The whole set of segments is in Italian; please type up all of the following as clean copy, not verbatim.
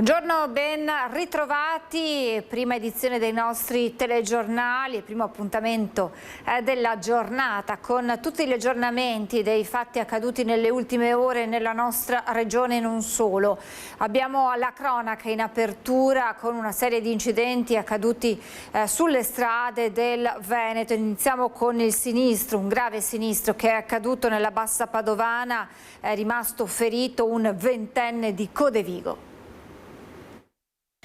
Buongiorno, ben ritrovati, prima edizione dei nostri telegiornali, primo appuntamento della giornata con tutti gli aggiornamenti dei fatti accaduti nelle ultime ore nella nostra regione e non solo. Abbiamo la cronaca in apertura con una serie di incidenti accaduti sulle strade del Veneto. Iniziamo con il sinistro, un grave sinistro che è accaduto nella Bassa Padovana, è rimasto ferito un ventenne di Codevigo.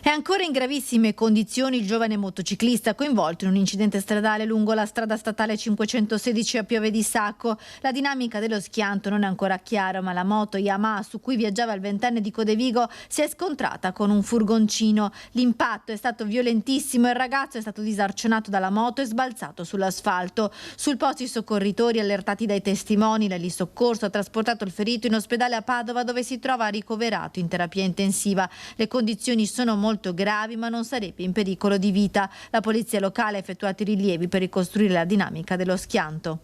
È ancora in gravissime condizioni il giovane motociclista coinvolto in un incidente stradale lungo la strada statale 516 a Pieve di Sacco. La dinamica dello schianto non è ancora chiara, ma la moto Yamaha su cui viaggiava il ventenne di Codevigo si è scontrata con un furgoncino. L'impatto è stato violentissimo e il ragazzo è stato disarcionato dalla moto e sbalzato sull'asfalto. Sul posto i soccorritori, allertati dai testimoni, l'Eli Soccorso ha trasportato il ferito in ospedale a Padova, dove si trova ricoverato in terapia intensiva. Le condizioni sono molto gravi, ma non sarebbe in pericolo di vita. La polizia locale ha effettuato i rilievi per ricostruire la dinamica dello schianto.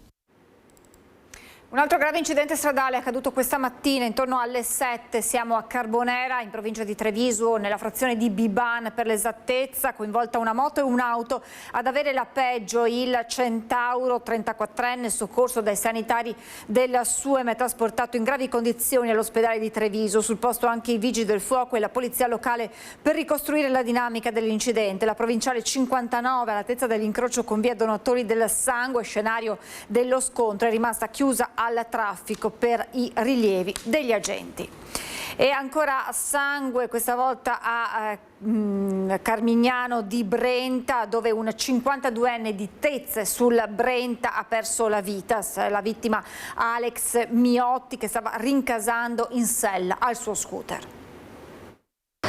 Un altro grave incidente stradale è accaduto questa mattina intorno alle 7, siamo a Carbonera in provincia di Treviso, nella frazione di Biban per l'esattezza, coinvolta una moto e un'auto. Ad avere la peggio il Centauro, 34enne, soccorso dai sanitari del SUEM, è trasportato in gravi condizioni all'ospedale di Treviso. Sul posto anche i vigili del fuoco e la polizia locale per ricostruire la dinamica dell'incidente. La provinciale 59 all'altezza dell'incrocio con via Donatori del Sangue, scenario dello scontro, è rimasta chiusa al traffico per i rilievi degli agenti. E ancora sangue, questa volta a Carmignano di Brenta, dove un 52enne di Tezze sul Brenta ha perso la vita. La vittima Alex Miotti, che stava rincasando in sella al suo scooter.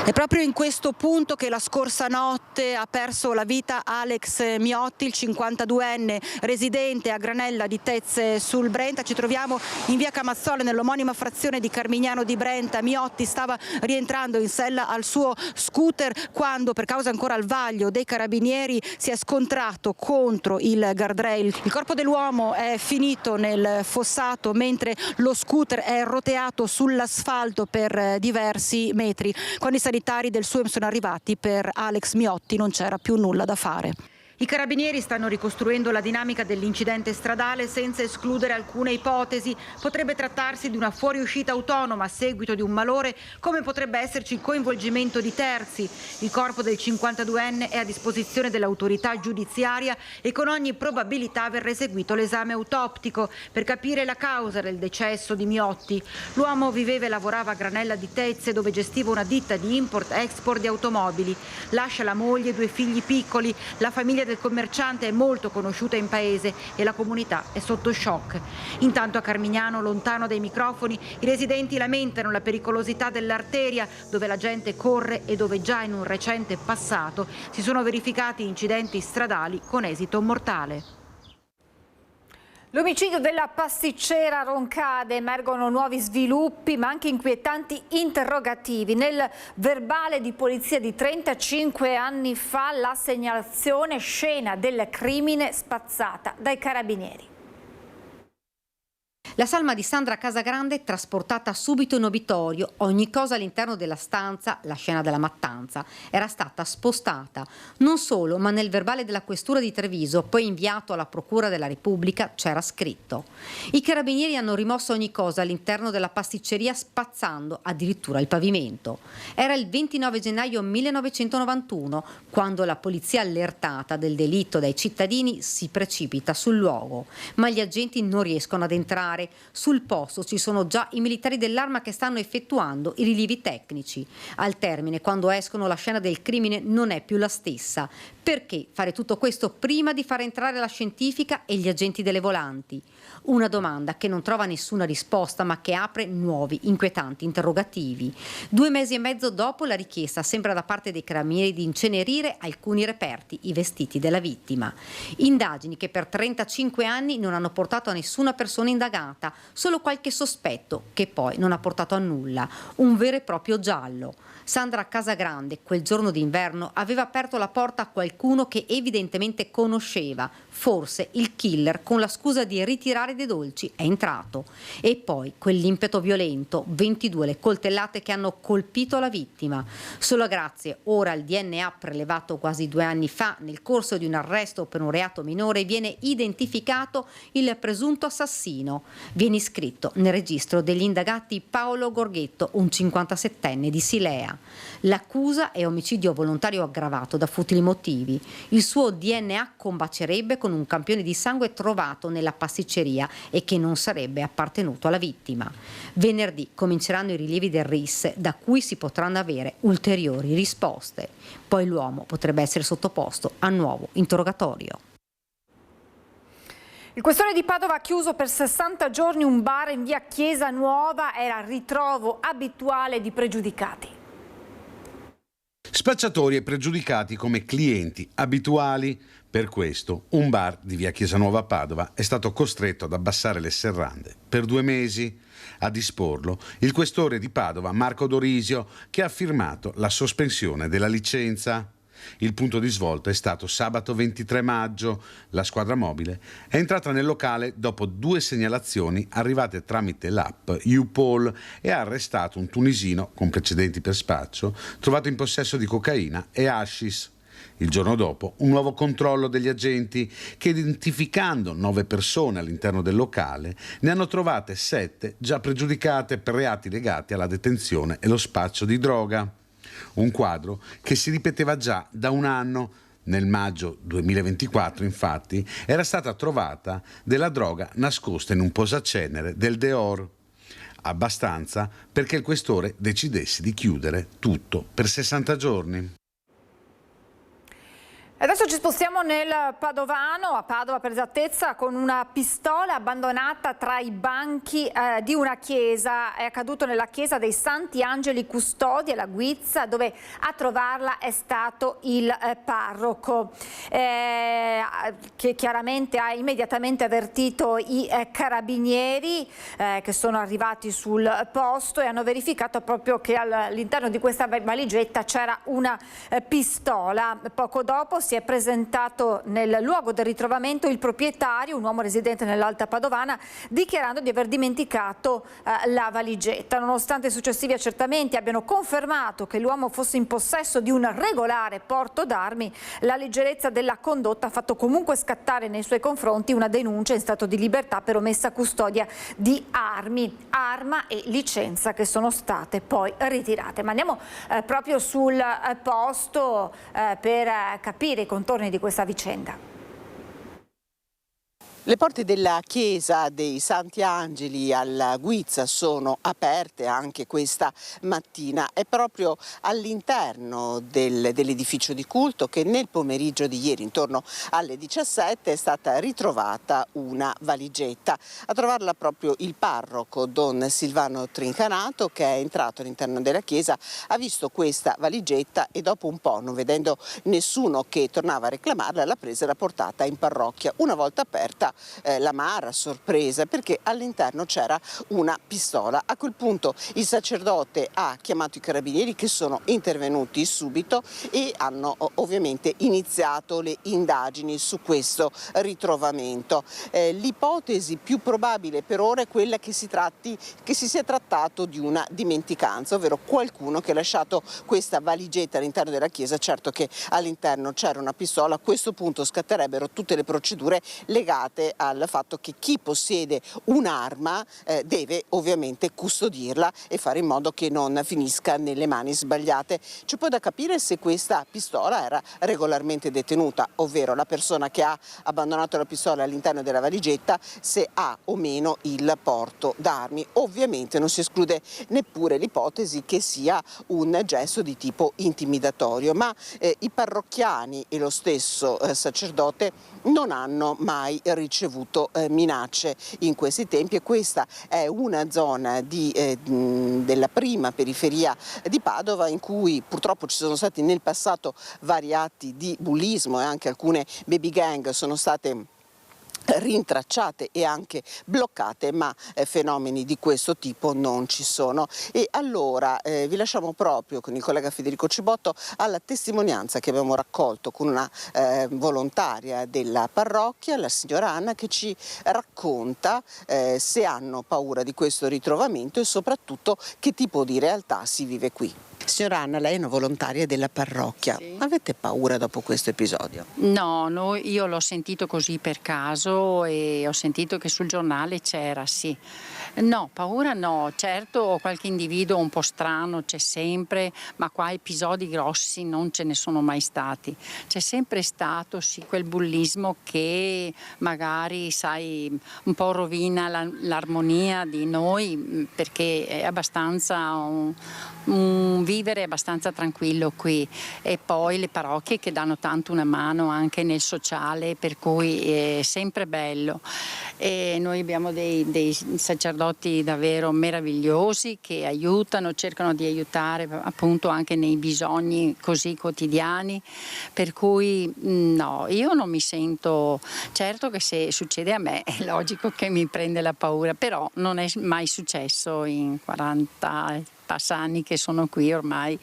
È proprio in questo punto che la scorsa notte ha perso la vita Alex Miotti, il 52enne residente a Granella di Tezze sul Brenta. Ci troviamo in via Camazzole, nell'omonima frazione di Carmignano di Brenta. Miotti stava rientrando in sella al suo scooter quando, per causa ancora al vaglio dei carabinieri, si è scontrato contro il guardrail. Il corpo dell'uomo è finito nel fossato, mentre lo scooter è roteato sull'asfalto per diversi metri. Quando i sanitari del SUEM sono arrivati, per Alex Miotti non c'era più nulla da fare. I carabinieri stanno ricostruendo la dinamica dell'incidente stradale senza escludere alcune ipotesi. Potrebbe trattarsi di una fuoriuscita autonoma a seguito di un malore, come potrebbe esserci il coinvolgimento di terzi. Il corpo del 52enne è a disposizione dell'autorità giudiziaria e con ogni probabilità verrà eseguito l'esame autoptico per capire la causa del decesso di Miotti. L'uomo viveva e lavorava a Granella di Tezze, dove gestiva una ditta di import-export di automobili. Lascia la moglie e 2 figli piccoli. La famiglia del commerciante è molto conosciuta in paese e la comunità è sotto shock. Intanto a Carmignano, lontano dai microfoni, i residenti lamentano la pericolosità dell'arteria, dove la gente corre e dove già in un recente passato si sono verificati incidenti stradali con esito mortale. L'omicidio della pasticcera Roncade, emergono nuovi sviluppi ma anche inquietanti interrogativi. Nel verbale di polizia di 35 anni fa la segnalazione scena del crimine spazzata dai carabinieri. La salma di Sandra Casagrande è trasportata subito in obitorio. Ogni cosa all'interno della stanza, la scena della mattanza, era stata spostata. Non solo, ma nel verbale della questura di Treviso, poi inviato alla Procura della Repubblica, c'era scritto: i carabinieri hanno rimosso ogni cosa all'interno della pasticceria, spazzando addirittura il pavimento. Era il 29 gennaio 1991, quando la polizia, allertata del delitto dai cittadini, si precipita sul luogo. Ma gli agenti non riescono ad entrare. Sul posto ci sono già i militari dell'Arma che stanno effettuando i rilievi tecnici. Al termine, quando escono, la scena del crimine non è più la stessa. Perché fare tutto questo prima di far entrare la scientifica e gli agenti delle volanti? Una domanda che non trova nessuna risposta, ma che apre nuovi, inquietanti interrogativi. 2 mesi e mezzo dopo la richiesta sembra da parte dei carabinieri di incenerire alcuni reperti, i vestiti della vittima. Indagini che per 35 anni non hanno portato a nessuna persona indagata, solo qualche sospetto che poi non ha portato a nulla. Un vero e proprio giallo. Sandra Casagrande quel giorno d'inverno aveva aperto la porta a qualcuno che evidentemente conosceva, forse il killer, con la scusa di ritirare dei dolci, è entrato. E poi quell'impeto violento, 22 le coltellate che hanno colpito la vittima. Solo grazie ora al DNA prelevato quasi 2 anni fa nel corso di un arresto per un reato minore viene identificato il presunto assassino. Viene iscritto nel registro degli indagati Paolo Gorghetto, un 57enne di Silea. L'accusa è omicidio volontario aggravato da futili motivi. Il suo DNA combacerebbe con un campione di sangue trovato nella pasticceria e che non sarebbe appartenuto alla vittima. Venerdì cominceranno i rilievi del RIS, da cui si potranno avere ulteriori risposte. Poi l'uomo potrebbe essere sottoposto a nuovo interrogatorio. Il questore di Padova ha chiuso per 60 giorni un bar in via Chiesa Nuova, era il ritrovo abituale di pregiudicati. Spacciatori e pregiudicati come clienti abituali. Per questo un bar di via Chiesa Nuova a Padova è stato costretto ad abbassare le serrande per 2 mesi. A disporlo il questore di Padova Marco Dorisio, che ha firmato la sospensione della licenza. Il punto di svolta è stato sabato 23 maggio. La squadra mobile è entrata nel locale dopo 2 segnalazioni arrivate tramite l'app YouPol e ha arrestato un tunisino con precedenti per spaccio trovato in possesso di cocaina e hashish. Il giorno dopo un nuovo controllo degli agenti che, identificando 9 persone all'interno del locale, ne hanno trovate 7 già pregiudicate per reati legati alla detenzione e lo spaccio di droga. Un quadro che si ripeteva già da 1 anno. Nel maggio 2024, infatti, era stata trovata della droga nascosta in un posacenere del Deor. Abbastanza perché il questore decidesse di chiudere tutto per 60 giorni. Adesso ci spostiamo nel Padovano, a Padova per esattezza, con una pistola abbandonata tra i banchi di una chiesa. È accaduto nella chiesa dei Santi Angeli Custodi alla Guizza, dove a trovarla è stato il parroco, che chiaramente ha immediatamente avvertito i carabinieri che sono arrivati sul posto e hanno verificato proprio che all'interno di questa valigetta c'era una pistola. Poco dopo si è presentato nel luogo del ritrovamento il proprietario, un uomo residente nell'Alta Padovana, dichiarando di aver dimenticato la valigetta. Nonostante i successivi accertamenti abbiano confermato che l'uomo fosse in possesso di un regolare porto d'armi, la leggerezza della condotta ha fatto comunque scattare nei suoi confronti una denuncia in stato di libertà per omessa custodia di armi, arma e licenza che sono state poi ritirate. Ma andiamo proprio sul posto per capire i contorni di questa vicenda. Le porte della chiesa dei Santi Angeli alla Guizza sono aperte anche questa mattina. È proprio all'interno dell'edificio di culto che nel pomeriggio di ieri, intorno alle 17, è stata ritrovata una valigetta. A trovarla proprio il parroco Don Silvano Trincanato, che è entrato all'interno della chiesa, ha visto questa valigetta e dopo un po', non vedendo nessuno che tornava a reclamarla, l'ha presa e l'ha portata in parrocchia. Una volta aperta, l'amara sorpresa perché all'interno c'era una pistola. A quel punto il sacerdote ha chiamato i carabinieri, che sono intervenuti subito e hanno ovviamente iniziato le indagini su questo ritrovamento. L'ipotesi più probabile per ora è quella che si sia trattato di una dimenticanza, ovvero qualcuno che ha lasciato questa valigetta all'interno della chiesa. Certo che all'interno c'era una pistola. A questo punto scatterebbero tutte le procedure legate al fatto che chi possiede un'arma deve ovviamente custodirla e fare in modo che non finisca nelle mani sbagliate. C'è poi da capire se questa pistola era regolarmente detenuta, ovvero la persona che ha abbandonato la pistola all'interno della valigetta, se ha o meno il porto d'armi. Ovviamente non si esclude neppure l'ipotesi che sia un gesto di tipo intimidatorio, ma i parrocchiani e lo stesso sacerdote non hanno mai ricevuto minacce in questi tempi, e questa è una zona della prima periferia di Padova in cui purtroppo ci sono stati nel passato vari atti di bullismo e anche alcune baby gang sono state rintracciate e anche bloccate, ma fenomeni di questo tipo non ci sono. E allora vi lasciamo proprio con il collega Federico Cibotto alla testimonianza che abbiamo raccolto con una volontaria della parrocchia, la signora Anna, che ci racconta se hanno paura di questo ritrovamento e soprattutto che tipo di realtà si vive qui. Signora Anna, lei è una volontaria della parrocchia. Sì. Avete paura dopo questo episodio? No, io l'ho sentito così per caso e ho sentito che sul giornale c'era, sì. No, paura no, certo qualche individuo un po' strano c'è sempre, ma qua episodi grossi non ce ne sono mai stati. C'è sempre stato sì quel bullismo che magari, sai, un po' rovina l'armonia di noi, perché è abbastanza un vivere abbastanza tranquillo qui, e poi le parrocchie che danno tanto una mano anche nel sociale, per cui è sempre bello. E noi abbiamo dei sacerdoti davvero meravigliosi che aiutano, cercano di aiutare appunto anche nei bisogni così quotidiani, per cui no, io non mi sento, certo che se succede a me è logico che mi prende la paura, però non è mai successo in 40 anni che sono qui ormai,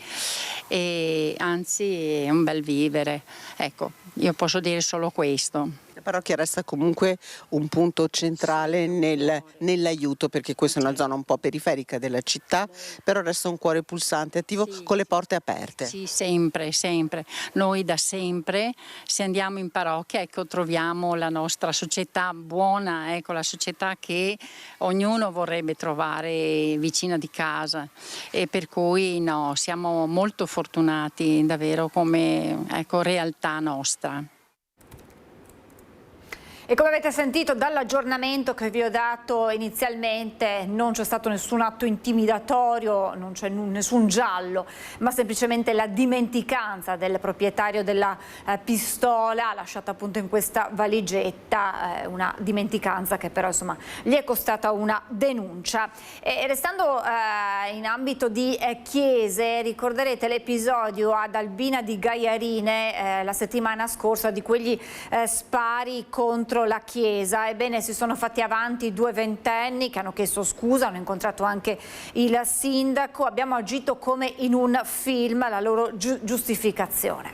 e anzi è un bel vivere, ecco, io posso dire solo questo. La parrocchia resta comunque un punto centrale nell'aiuto, perché questa è una zona un po' periferica della città, però resta un cuore pulsante, attivo, sì, con le porte aperte. Sì, sempre, sempre. Noi da sempre, se andiamo in parrocchia, ecco, troviamo la nostra società buona, ecco, la società che ognuno vorrebbe trovare vicina di casa, e per cui no, siamo molto fortunati davvero come, ecco, realtà nostra. E come avete sentito dall'aggiornamento che vi ho dato inizialmente, non c'è stato nessun atto intimidatorio, non c'è nessun giallo, ma semplicemente la dimenticanza del proprietario della pistola lasciata appunto in questa valigetta, una dimenticanza che però insomma gli è costata una denuncia. E restando in ambito di chiese, ricorderete l'episodio ad Albina di Gaiarine la settimana scorsa di quegli spari contro la chiesa. Ebbene, si sono fatti avanti 2 ventenni che hanno chiesto scusa, hanno incontrato anche il sindaco, abbiamo agito come in un film, la loro giustificazione.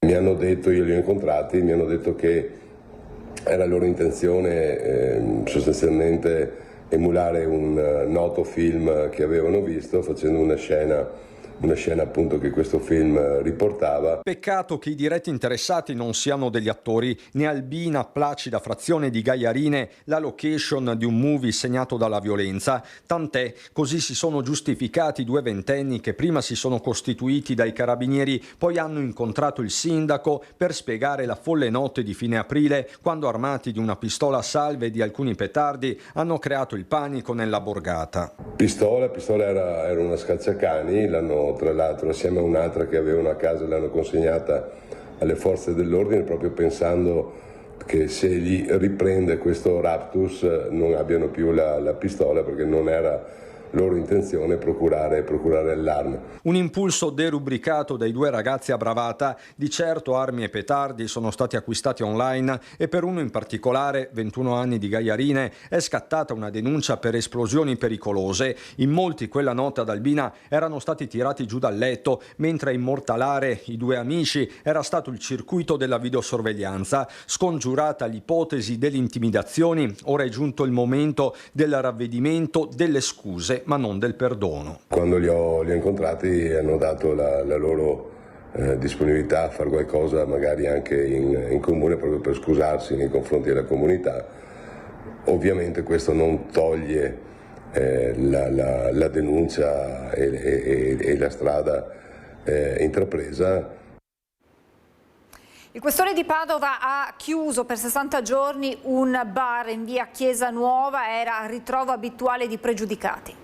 Mi hanno detto, io li ho incontrati, mi hanno detto che era loro intenzione sostanzialmente emulare un noto film che avevano visto, facendo una scena appunto che questo film riportava. Peccato che i diretti interessati non siano degli attori, né Albina, placida frazione di Gaiarine, la location di un movie segnato dalla violenza, tant'è, così si sono giustificati 2 ventenni che prima si sono costituiti dai carabinieri, poi hanno incontrato il sindaco per spiegare la folle notte di fine aprile, quando armati di una pistola a salve e di alcuni petardi hanno creato il panico nella borgata. Pistola era una scacciacani, l'hanno tra l'altro assieme a un'altra che avevano a casa, l'hanno consegnata alle forze dell'ordine proprio pensando che se gli riprende questo raptus non abbiano più la pistola, perché non era loro intenzione procurare l'arma. Un impulso derubricato dai 2 ragazzi a bravata, di certo armi e petardi sono stati acquistati online e per uno in particolare, 21 anni di Gaiarine, è scattata una denuncia per esplosioni pericolose. In molti quella notte ad Albina erano stati tirati giù dal letto, mentre a immortalare i 2 amici era stato il circuito della videosorveglianza. Scongiurata l'ipotesi delle intimidazioni, ora è giunto il momento del ravvedimento, delle scuse, ma non del perdono. Quando li ho incontrati hanno dato la loro disponibilità a fare qualcosa magari anche in comune, proprio per scusarsi nei confronti della comunità. Ovviamente questo non toglie la denuncia e la strada intrapresa. Il questore di Padova ha chiuso per 60 giorni un bar in via Chiesa Nuova, era ritrovo abituale di pregiudicati.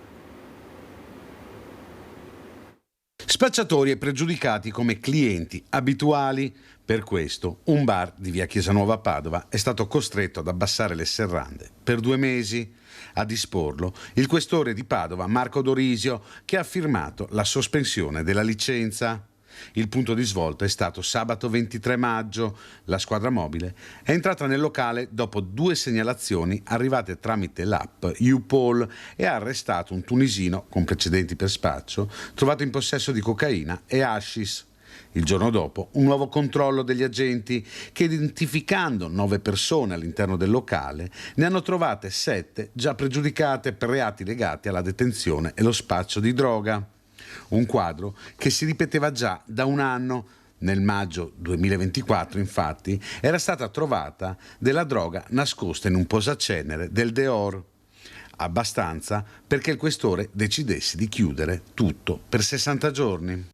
Spacciatori e pregiudicati come clienti abituali, per questo un bar di via Chiesa Nuova a Padova è stato costretto ad abbassare le serrande per 2 mesi. A disporlo il questore di Padova Marco Dorisio, che ha firmato la sospensione della licenza. Il punto di svolta è stato sabato 23 maggio. La squadra mobile è entrata nel locale dopo 2 segnalazioni arrivate tramite l'app YouPol e ha arrestato un tunisino con precedenti per spaccio trovato in possesso di cocaina e hashish. Il giorno dopo un nuovo controllo degli agenti che, identificando 9 persone all'interno del locale, ne hanno trovate 7 già pregiudicate per reati legati alla detenzione e lo spaccio di droga. Un quadro che si ripeteva già da un anno. Nel maggio 2024, infatti, era stata trovata della droga nascosta in un posacenere del Deor. Abbastanza perché il questore decidesse di chiudere tutto per 60 giorni.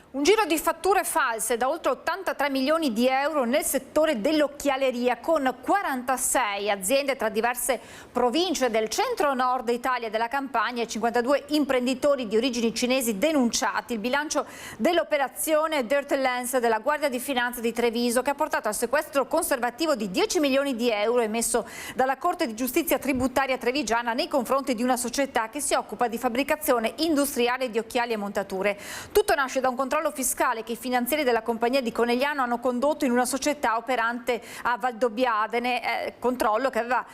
Un giro di fatture false da oltre 83 milioni di euro nel settore dell'occhialeria, con 46 aziende tra diverse province del centro-nord Italia e della Campania e 52 imprenditori di origini cinesi denunciati. Il bilancio dell'operazione Dirt Lens della Guardia di Finanza di Treviso, che ha portato al sequestro conservativo di 10 milioni di euro emesso dalla Corte di Giustizia Tributaria Trevigiana nei confronti di una società che si occupa di fabbricazione industriale di occhiali e montature. Tutto nasce da un controllo fiscale che i finanzieri della compagnia di Conegliano hanno condotto in una società operante a Valdobbiadene, controllo che aveva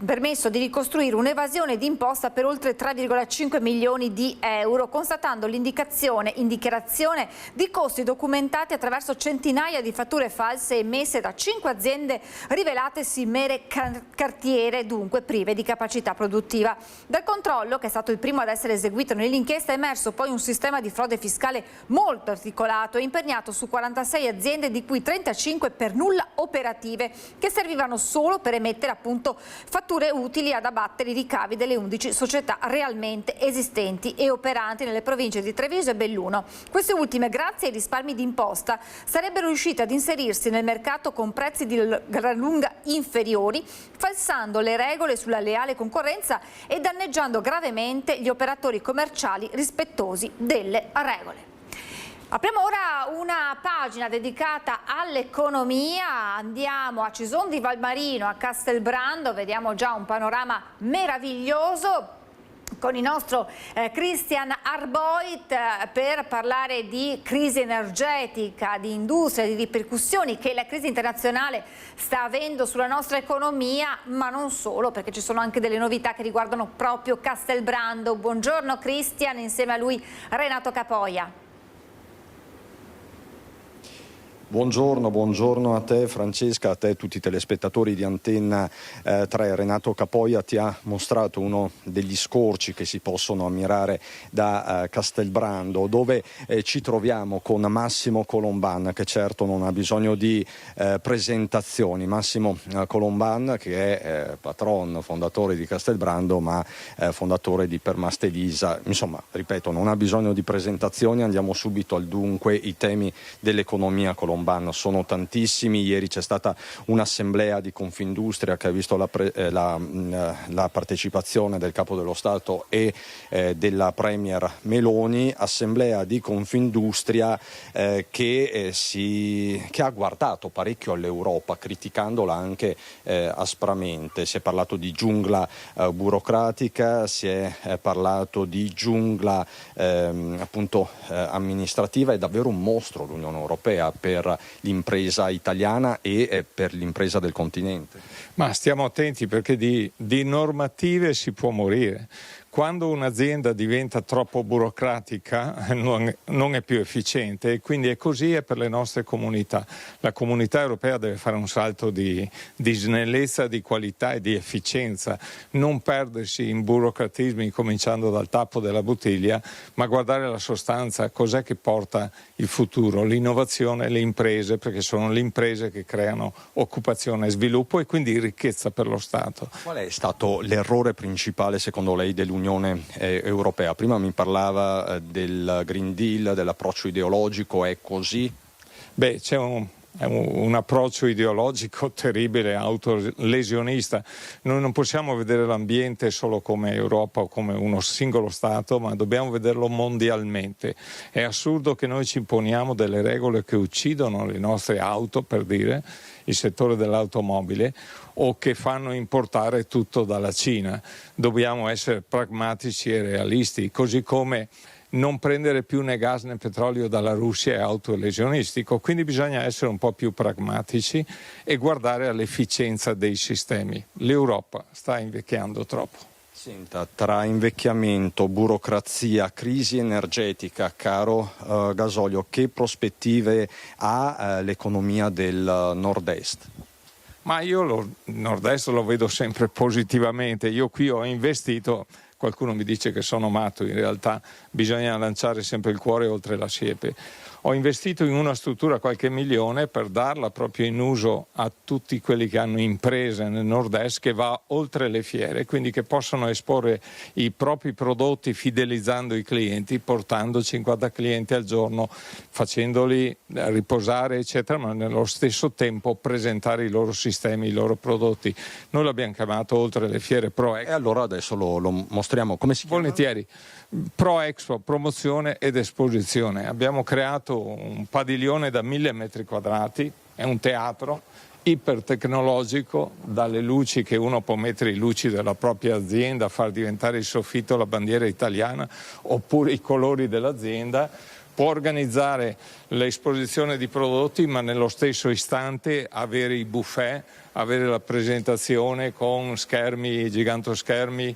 permesso di ricostruire un'evasione di imposta per oltre 3,5 milioni di euro, constatando l'indicazione in dichiarazione di costi documentati attraverso centinaia di fatture false emesse da 5 aziende rivelatesi mere cartiere, dunque prive di capacità produttiva. Dal controllo, che è stato il primo ad essere eseguito nell'inchiesta, è emerso poi un sistema di frode fiscale molto articolato e imperniato su 46 aziende, di cui 35 per nulla operative, che servivano solo per emettere appunto fatture utili ad abbattere i ricavi delle 11 società realmente esistenti e operanti nelle province di Treviso e Belluno. Queste ultime, grazie ai risparmi d'imposta, sarebbero riuscite ad inserirsi nel mercato con prezzi di gran lunga inferiori, falsando le regole sulla leale concorrenza e danneggiando gravemente gli operatori commerciali rispettosi delle regole. Apriamo ora una pagina dedicata all'economia, andiamo a Cison di Valmarino, a Castelbrando, vediamo già un panorama meraviglioso con il nostro Christian Arboit per parlare di crisi energetica, di industria, di ripercussioni che la crisi internazionale sta avendo sulla nostra economia, ma non solo, perché ci sono anche delle novità che riguardano proprio Castelbrando. Buongiorno Christian, insieme a lui Renato Capoia. Buongiorno a te Francesca, a te tutti i telespettatori di Antenna 3. Renato Capoia ti ha mostrato uno degli scorci che si possono ammirare da Castelbrando, dove ci troviamo con Massimo Colomban, che certo non ha bisogno di presentazioni. Massimo Colomban, che è patron, fondatore di Castelbrando, ma fondatore di Permastelisa. Insomma, ripeto, non ha bisogno di presentazioni, andiamo subito al dunque. I temi dell'economia colombiana sono tantissimi. Ieri c'è stata un'assemblea di Confindustria che ha visto la partecipazione del Capo dello Stato e della Premier Meloni, assemblea di Confindustria che ha guardato parecchio all'Europa, criticandola anche aspramente. Si è parlato di giungla burocratica, si è parlato di giungla amministrativa. È davvero un mostro l'Unione Europea per l'impresa italiana e per l'impresa del continente. Ma stiamo attenti, perché di normative si può morire. Quando un'azienda diventa troppo burocratica non è più efficiente, e quindi è così è per le nostre comunità. La comunità europea deve fare un salto di snellezza, di qualità e di efficienza, non perdersi in burocratismi cominciando dal tappo della bottiglia, ma guardare la sostanza, cos'è che porta il futuro, l'innovazione, le imprese, perché sono le imprese che creano occupazione e sviluppo e quindi ricchezza per lo Stato. Qual è stato l'errore principale secondo lei dell'Unione Europea? Prima mi parlava del Green Deal, dell'approccio ideologico, è così? Beh, c'è un approccio ideologico terribile, autolesionista. Noi non possiamo vedere l'ambiente solo come Europa o come uno singolo Stato, ma dobbiamo vederlo mondialmente. È assurdo che noi ci imponiamo delle regole che uccidono le nostre auto, per dire, il settore dell'automobile, o che fanno importare tutto dalla Cina. Dobbiamo essere pragmatici e realisti, così come non prendere più né gas né petrolio dalla Russia è autolesionistico, quindi bisogna essere un po' più pragmatici e guardare all'efficienza dei sistemi. L'Europa sta invecchiando troppo. Senta, tra invecchiamento, burocrazia, crisi energetica, caro Gasolio, che prospettive ha l'economia del nord-est? Ma io il nord-est lo vedo sempre positivamente. Io qui ho investito, qualcuno mi dice che sono matto, in realtà bisogna lanciare sempre il cuore oltre la siepe. Ho investito in una struttura qualche milione per darla proprio in uso a tutti quelli che hanno imprese nel nord-est, che va oltre le fiere, quindi che possono esporre i propri prodotti fidelizzando i clienti, portando 50 clienti al giorno, facendoli riposare eccetera, ma nello stesso tempo presentare i loro sistemi, i loro prodotti. Noi l'abbiamo chiamato oltre le fiere Pro Expo. E allora adesso lo mostriamo. Come si chiama? Volentieri. Pro Expo, promozione ed esposizione. Abbiamo creato un padiglione da 1000 metri quadrati, è un teatro ipertecnologico, dalle luci che uno può mettere, i luci della propria azienda, far diventare il soffitto la bandiera italiana oppure i colori dell'azienda. Può organizzare l'esposizione di prodotti, ma nello stesso istante avere i buffet, avere la presentazione con schermi, gigantoschermi,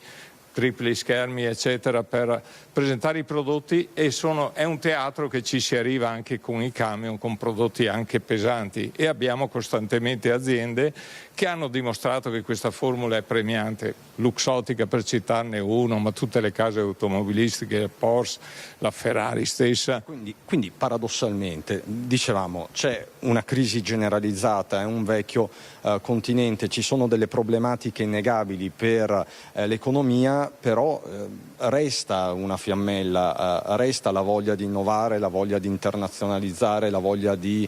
tripli schermi eccetera per presentare i prodotti, e è un teatro che ci si arriva anche con i camion, con prodotti anche pesanti, e abbiamo costantemente aziende che hanno dimostrato che questa formula è premiante. Luxottica per citarne uno, ma tutte le case automobilistiche, la Porsche, la Ferrari stessa. Quindi paradossalmente, dicevamo, c'è una crisi generalizzata, è un vecchio continente, ci sono delle problematiche innegabili per l'economia, però resta una fiammella, resta la voglia di innovare, la voglia di internazionalizzare, la voglia di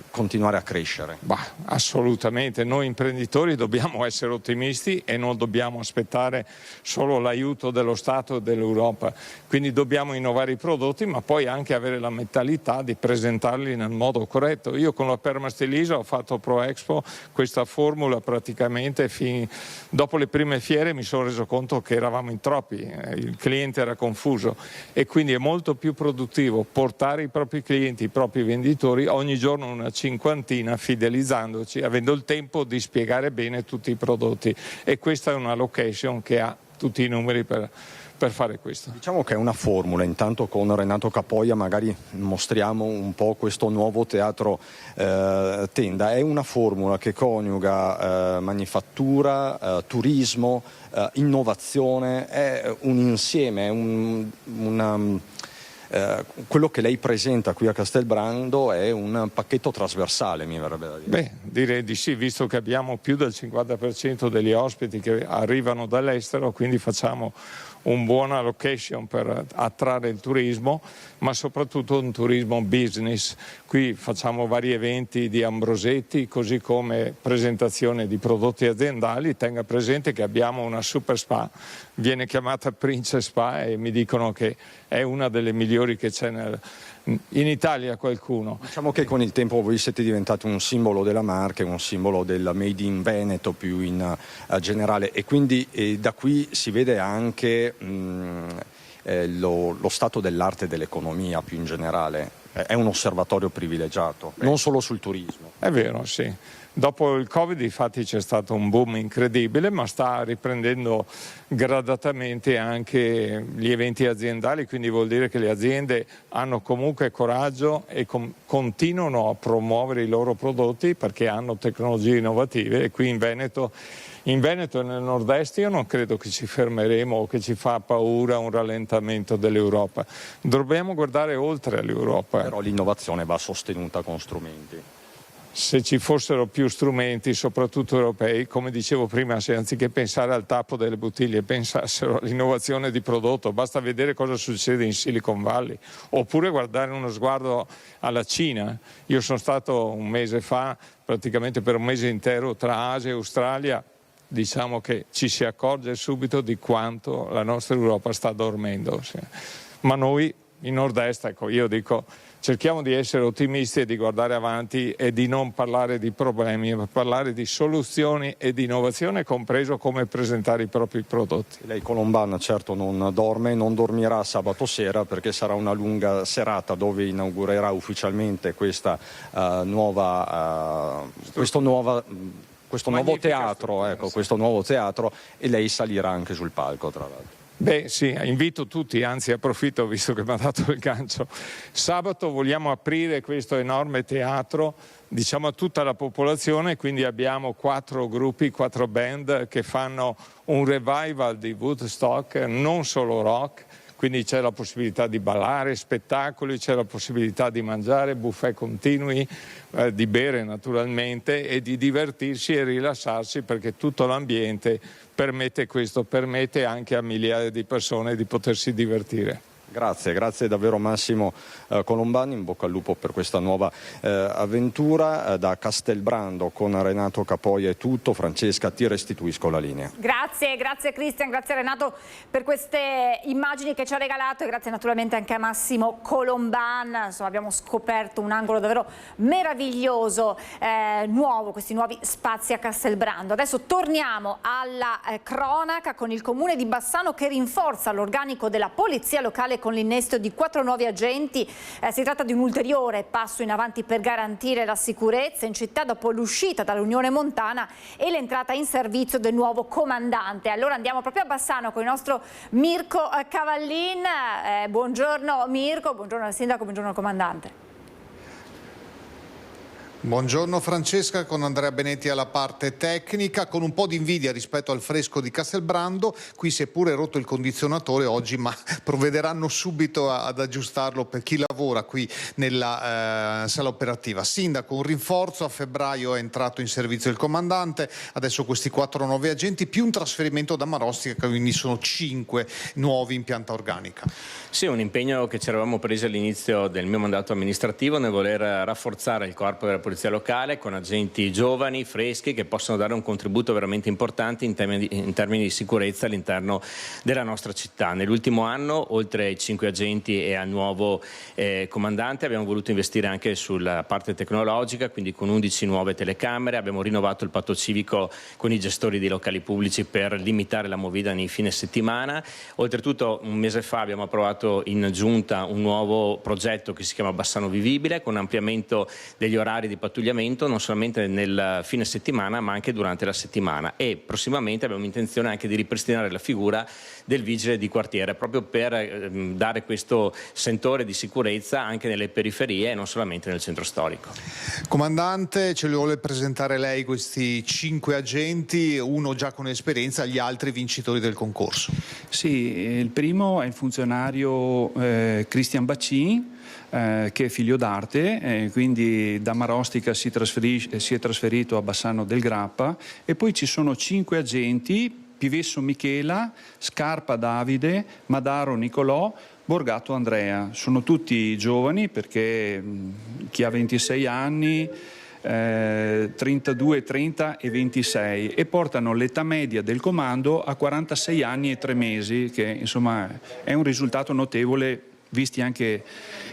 continuare a crescere. Assolutamente, noi imprenditori dobbiamo essere ottimisti e non dobbiamo aspettare solo l'aiuto dello Stato e dell'Europa, quindi dobbiamo innovare i prodotti, ma poi anche avere la mentalità di presentarli nel modo corretto. Io con la Permastelisa ho fatto Pro Expo, questa formula praticamente dopo le prime fiere mi sono reso conto che eravamo in troppi, il cliente era confuso, e quindi è molto più produttivo portare i propri clienti, i propri venditori ogni giorno una cinquantina, fidelizzandoci, avendo il tempo di spiegare bene tutti i prodotti, e questa è una location che ha tutti i numeri per fare questo. Diciamo che è una formula, intanto con Renato Capoia magari mostriamo un po' questo nuovo teatro tenda, è una formula che coniuga manifattura, turismo, innovazione, è un insieme, quello che lei presenta qui a Castelbrando è un pacchetto trasversale, mi verrebbe da dire. Direi di sì, visto che abbiamo più del 50% degli ospiti che arrivano dall'estero, quindi facciamo un buona location per attrarre il turismo, ma soprattutto un turismo business. Qui facciamo vari eventi di Ambrosetti, così come presentazione di prodotti aziendali. Tenga presente che abbiamo una super spa, viene chiamata Princess Spa, e mi dicono che è una delle migliori che c'è in Italia. Qualcuno. Diciamo che con il tempo voi siete diventati un simbolo della marca, un simbolo del Made in Veneto più in generale, e quindi da qui si vede anche lo stato dell'arte e dell'economia più in generale. È un osservatorio privilegiato, non solo sul turismo. È vero, sì. Dopo il Covid infatti c'è stato un boom incredibile, ma sta riprendendo gradatamente anche gli eventi aziendali, quindi vuol dire che le aziende hanno comunque coraggio e continuano a promuovere i loro prodotti perché hanno tecnologie innovative, e qui in Veneto e nel nord-est io non credo che ci fermeremo o che ci fa paura un rallentamento dell'Europa. Dobbiamo guardare oltre all'Europa. Però l'innovazione va sostenuta con strumenti. Se ci fossero più strumenti, soprattutto europei, come dicevo prima, se anziché pensare al tappo delle bottiglie pensassero all'innovazione di prodotto, basta vedere cosa succede in Silicon Valley, oppure guardare uno sguardo alla Cina. Io sono stato un mese fa, praticamente per un mese intero, tra Asia e Australia. Diciamo che ci si accorge subito di quanto la nostra Europa sta dormendo. Ma noi in nord-est, ecco, io dico, cerchiamo di essere ottimisti e di guardare avanti e di non parlare di problemi, ma parlare di soluzioni e di innovazione, compreso come presentare i propri prodotti. Lei, Colomban, certo non dorme, non dormirà sabato sera perché sarà una lunga serata dove inaugurerà ufficialmente questo nuovo teatro, e lei salirà anche sul palco, tra l'altro. Beh sì, invito tutti, anzi approfitto visto che mi ha dato il gancio. Sabato vogliamo aprire questo enorme teatro, diciamo, a tutta la popolazione, quindi abbiamo 4 gruppi, 4 band che fanno un revival di Woodstock, non solo rock, quindi c'è la possibilità di ballare, spettacoli, c'è la possibilità di mangiare, buffet continui, di bere naturalmente e di divertirsi e rilassarsi, perché tutto l'ambiente permette questo, permette anche a migliaia di persone di potersi divertire. Grazie davvero Massimo Colombani, in bocca al lupo per questa nuova avventura. Da Castelbrando con Renato Capoia è tutto. Francesca, ti restituisco la linea. Grazie Cristian, grazie Renato per queste immagini che ci ha regalato, e grazie naturalmente anche a Massimo Colomban. Insomma, abbiamo scoperto un angolo davvero meraviglioso, nuovo, questi nuovi spazi a Castelbrando. Adesso torniamo alla cronaca con il comune di Bassano che rinforza l'organico della polizia locale con l'innesto di 4 nuovi agenti. Si tratta di un ulteriore passo in avanti per garantire la sicurezza in città dopo l'uscita dall'Unione Montana e l'entrata in servizio del nuovo comandante. Allora andiamo proprio a Bassano con il nostro Mirko Cavallin. Buongiorno Mirko, buongiorno al sindaco, buongiorno al comandante. Buongiorno Francesca, con Andrea Benetti alla parte tecnica, con un po' di invidia rispetto al fresco di Castelbrando. Qui si è pure rotto il condizionatore oggi, ma provvederanno subito ad aggiustarlo per chi lavora qui nella sala operativa. Sindaco, un rinforzo, a febbraio è entrato in servizio il comandante, adesso questi 4 nuovi agenti più un trasferimento da Marostica, quindi sono 5 nuovi in pianta organica. Sì, un impegno che ci eravamo presi all'inizio del mio mandato amministrativo nel voler rafforzare il corpo della polizia locale con agenti giovani, freschi, che possono dare un contributo veramente importante in termini di sicurezza all'interno della nostra città. Nell'ultimo anno, oltre ai 5 agenti e al nuovo comandante, abbiamo voluto investire anche sulla parte tecnologica, quindi con 11 nuove telecamere. Abbiamo rinnovato il patto civico con i gestori di locali pubblici per limitare la movida nei fine settimana. Oltretutto, un mese fa abbiamo approvato in giunta un nuovo progetto che si chiama Bassano Vivibile, con ampliamento degli orari di pattugliamento non solamente nel fine settimana ma anche durante la settimana, e prossimamente abbiamo intenzione anche di ripristinare la figura del vigile di quartiere, proprio per dare questo sentore di sicurezza anche nelle periferie e non solamente nel centro storico. Comandante, ce li vuole presentare lei questi 5 agenti, uno già con esperienza, gli altri vincitori del concorso? Sì, il primo è il funzionario Cristian Baccin, che è figlio d'arte, quindi da Marostica si è trasferito a Bassano del Grappa, e poi ci sono 5 agenti: Pivesso Michela, Scarpa Davide, Madaro Nicolò, Borgato Andrea. Sono tutti giovani, perché chi ha 26 anni, 32, 30 e 26, e portano l'età media del comando a 46 anni e 3 mesi, che insomma è un risultato notevole visti anche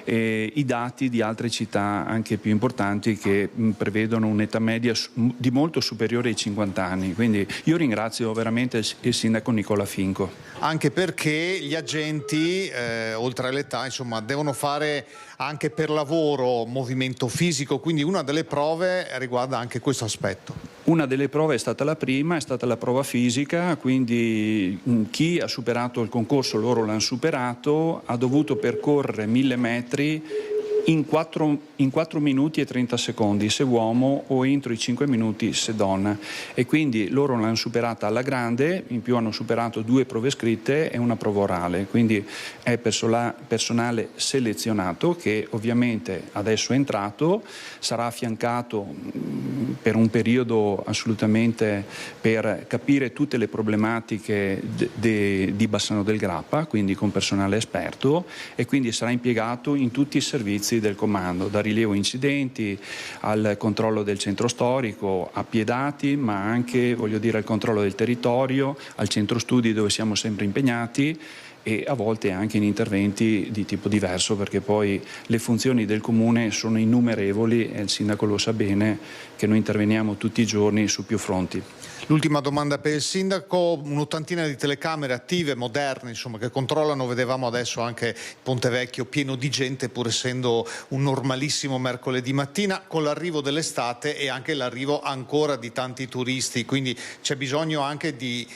i dati di altre città anche più importanti che prevedono un'età media di molto superiore ai 50 anni. Quindi io ringrazio veramente il sindaco Nicola Finco. Anche perché gli agenti, oltre all'età, insomma, devono fare anche per lavoro movimento fisico, quindi una delle prove riguarda anche questo aspetto. Una delle prove è stata la prima, è stata la prova fisica, quindi chi ha superato il concorso, loro l'hanno superato, ha dovuto percorrere 1000 metri in 4 minuti e 30 secondi se uomo, o entro i 5 minuti se donna, e quindi loro l'hanno superata alla grande. In più hanno superato 2 prove scritte e una prova orale, quindi è personale selezionato che ovviamente adesso è entrato, sarà affiancato per un periodo assolutamente per capire tutte le problematiche di Bassano del Grappa, quindi con personale esperto, e quindi sarà impiegato in tutti i servizi del comando, da rilievo incidenti al controllo del centro storico, a Piedati, ma anche, voglio dire, al controllo del territorio, al centro studi dove siamo sempre impegnati, e a volte anche in interventi di tipo diverso, perché poi le funzioni del comune sono innumerevoli e il sindaco lo sa bene che noi interveniamo tutti i giorni su più fronti. L'ultima domanda per il sindaco: un'ottantina di telecamere attive, moderne, insomma, che controllano, vedevamo adesso anche Ponte Vecchio pieno di gente, pur essendo un normalissimo mercoledì mattina, con l'arrivo dell'estate e anche l'arrivo ancora di tanti turisti, quindi c'è bisogno anche di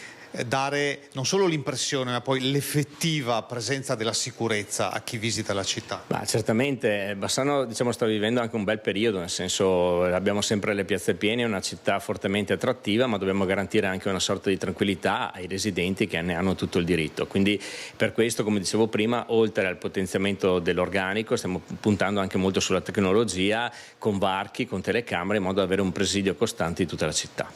dare non solo l'impressione ma poi l'effettiva presenza della sicurezza a chi visita la città. Certamente Bassano sta vivendo anche un bel periodo, nel senso abbiamo sempre le piazze piene, è una città fortemente attrattiva, ma dobbiamo garantire anche una sorta di tranquillità ai residenti che ne hanno tutto il diritto. Quindi per questo, come dicevo prima, oltre al potenziamento dell'organico stiamo puntando anche molto sulla tecnologia, con varchi, con telecamere, in modo da avere un presidio costante di tutta la città.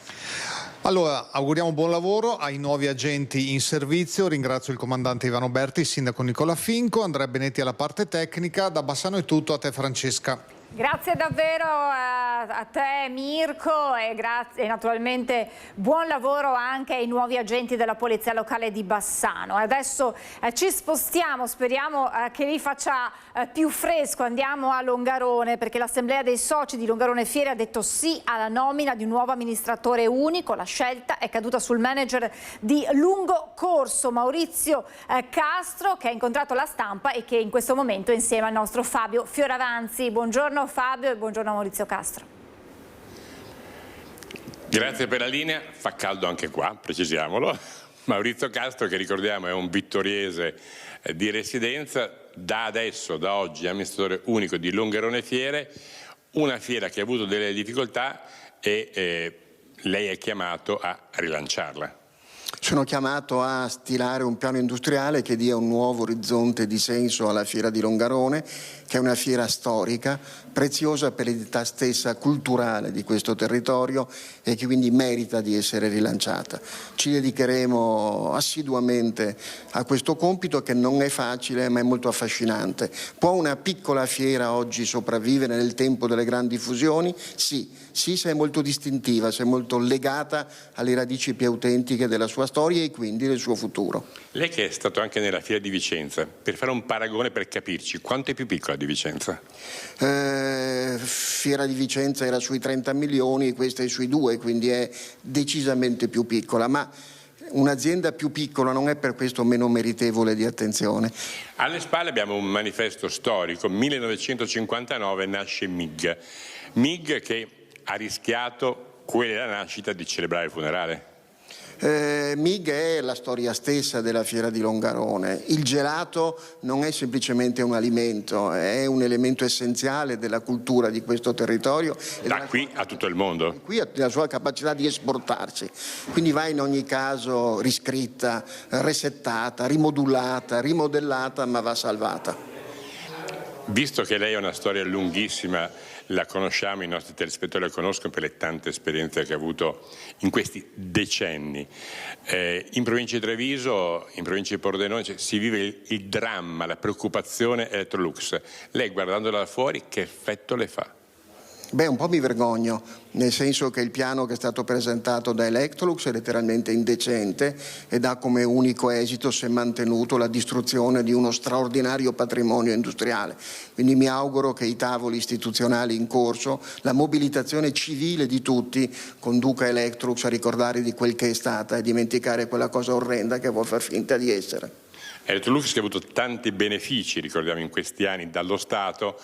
Allora, auguriamo buon lavoro ai nuovi agenti in servizio. Ringrazio il comandante Ivano Berti, il sindaco Nicola Finco, Andrea Benetti alla parte tecnica. Da Bassano è tutto, a te Francesca. Grazie davvero a te Mirko e naturalmente buon lavoro anche ai nuovi agenti della Polizia Locale di Bassano. Adesso ci spostiamo, speriamo che lì faccia più fresco, andiamo a Longarone perché l'Assemblea dei Soci di Longarone Fiere ha detto sì alla nomina di un nuovo amministratore unico. La scelta è caduta sul manager di lungo corso Maurizio Castro, che ha incontrato la stampa e che in questo momento è insieme al nostro Fabio Fioravanzi. Buongiorno Fabio e buongiorno Maurizio Castro. Grazie per la linea, fa caldo anche qua, precisiamolo. Maurizio Castro, che ricordiamo è un vittoriese di residenza, da oggi amministratore unico di Longarone Fiere, una fiera che ha avuto delle difficoltà e lei è chiamato a rilanciarla. Sono chiamato a stilare un piano industriale che dia un nuovo orizzonte di senso alla fiera di Longarone, che è una fiera storica, preziosa per l'identità stessa culturale di questo territorio e che quindi merita di essere rilanciata. Ci dedicheremo assiduamente a questo compito che non è facile ma è molto affascinante. Può una piccola fiera oggi sopravvivere nel tempo delle grandi fusioni? Sì, se è molto distintiva, se è molto legata alle radici più autentiche della sua storia e quindi del suo futuro. Lei che è stato anche nella fiera di Vicenza, per fare un paragone per capirci, quanto è più piccola di Vicenza? Fiera di Vicenza era sui 30 milioni, questa è sui 2, quindi è decisamente più piccola, ma un'azienda più piccola non è per questo meno meritevole di attenzione. Alle spalle abbiamo un manifesto storico, 1959 nasce MIG. MIG che ha rischiato quella della nascita di celebrare il funerale. MIG è la storia stessa della fiera di Longarone. Il gelato non è semplicemente un alimento, è un elemento essenziale della cultura di questo territorio. Da qui a tutto il mondo. Qui ha la sua capacità di esportarsi, quindi va in ogni caso riscritta, resettata, rimodulata, rimodellata, ma va salvata. Visto che lei ha una storia lunghissima, la conosciamo, i nostri telespettatori la conoscono per le tante esperienze che ha avuto in questi decenni. In provincia di Treviso, in provincia di Pordenone si vive il dramma, la preoccupazione Electrolux. Lei guardandola da fuori che effetto le fa? Beh, un po' mi vergogno, nel senso che il piano che è stato presentato da Electrolux è letteralmente indecente ed ha come unico esito, se mantenuto, la distruzione di uno straordinario patrimonio industriale. Quindi mi auguro che i tavoli istituzionali in corso, la mobilitazione civile di tutti, conduca Electrolux a ricordare di quel che è stata e dimenticare quella cosa orrenda che vuol far finta di essere. Electrolux che ha avuto tanti benefici, ricordiamo, in questi anni dallo Stato.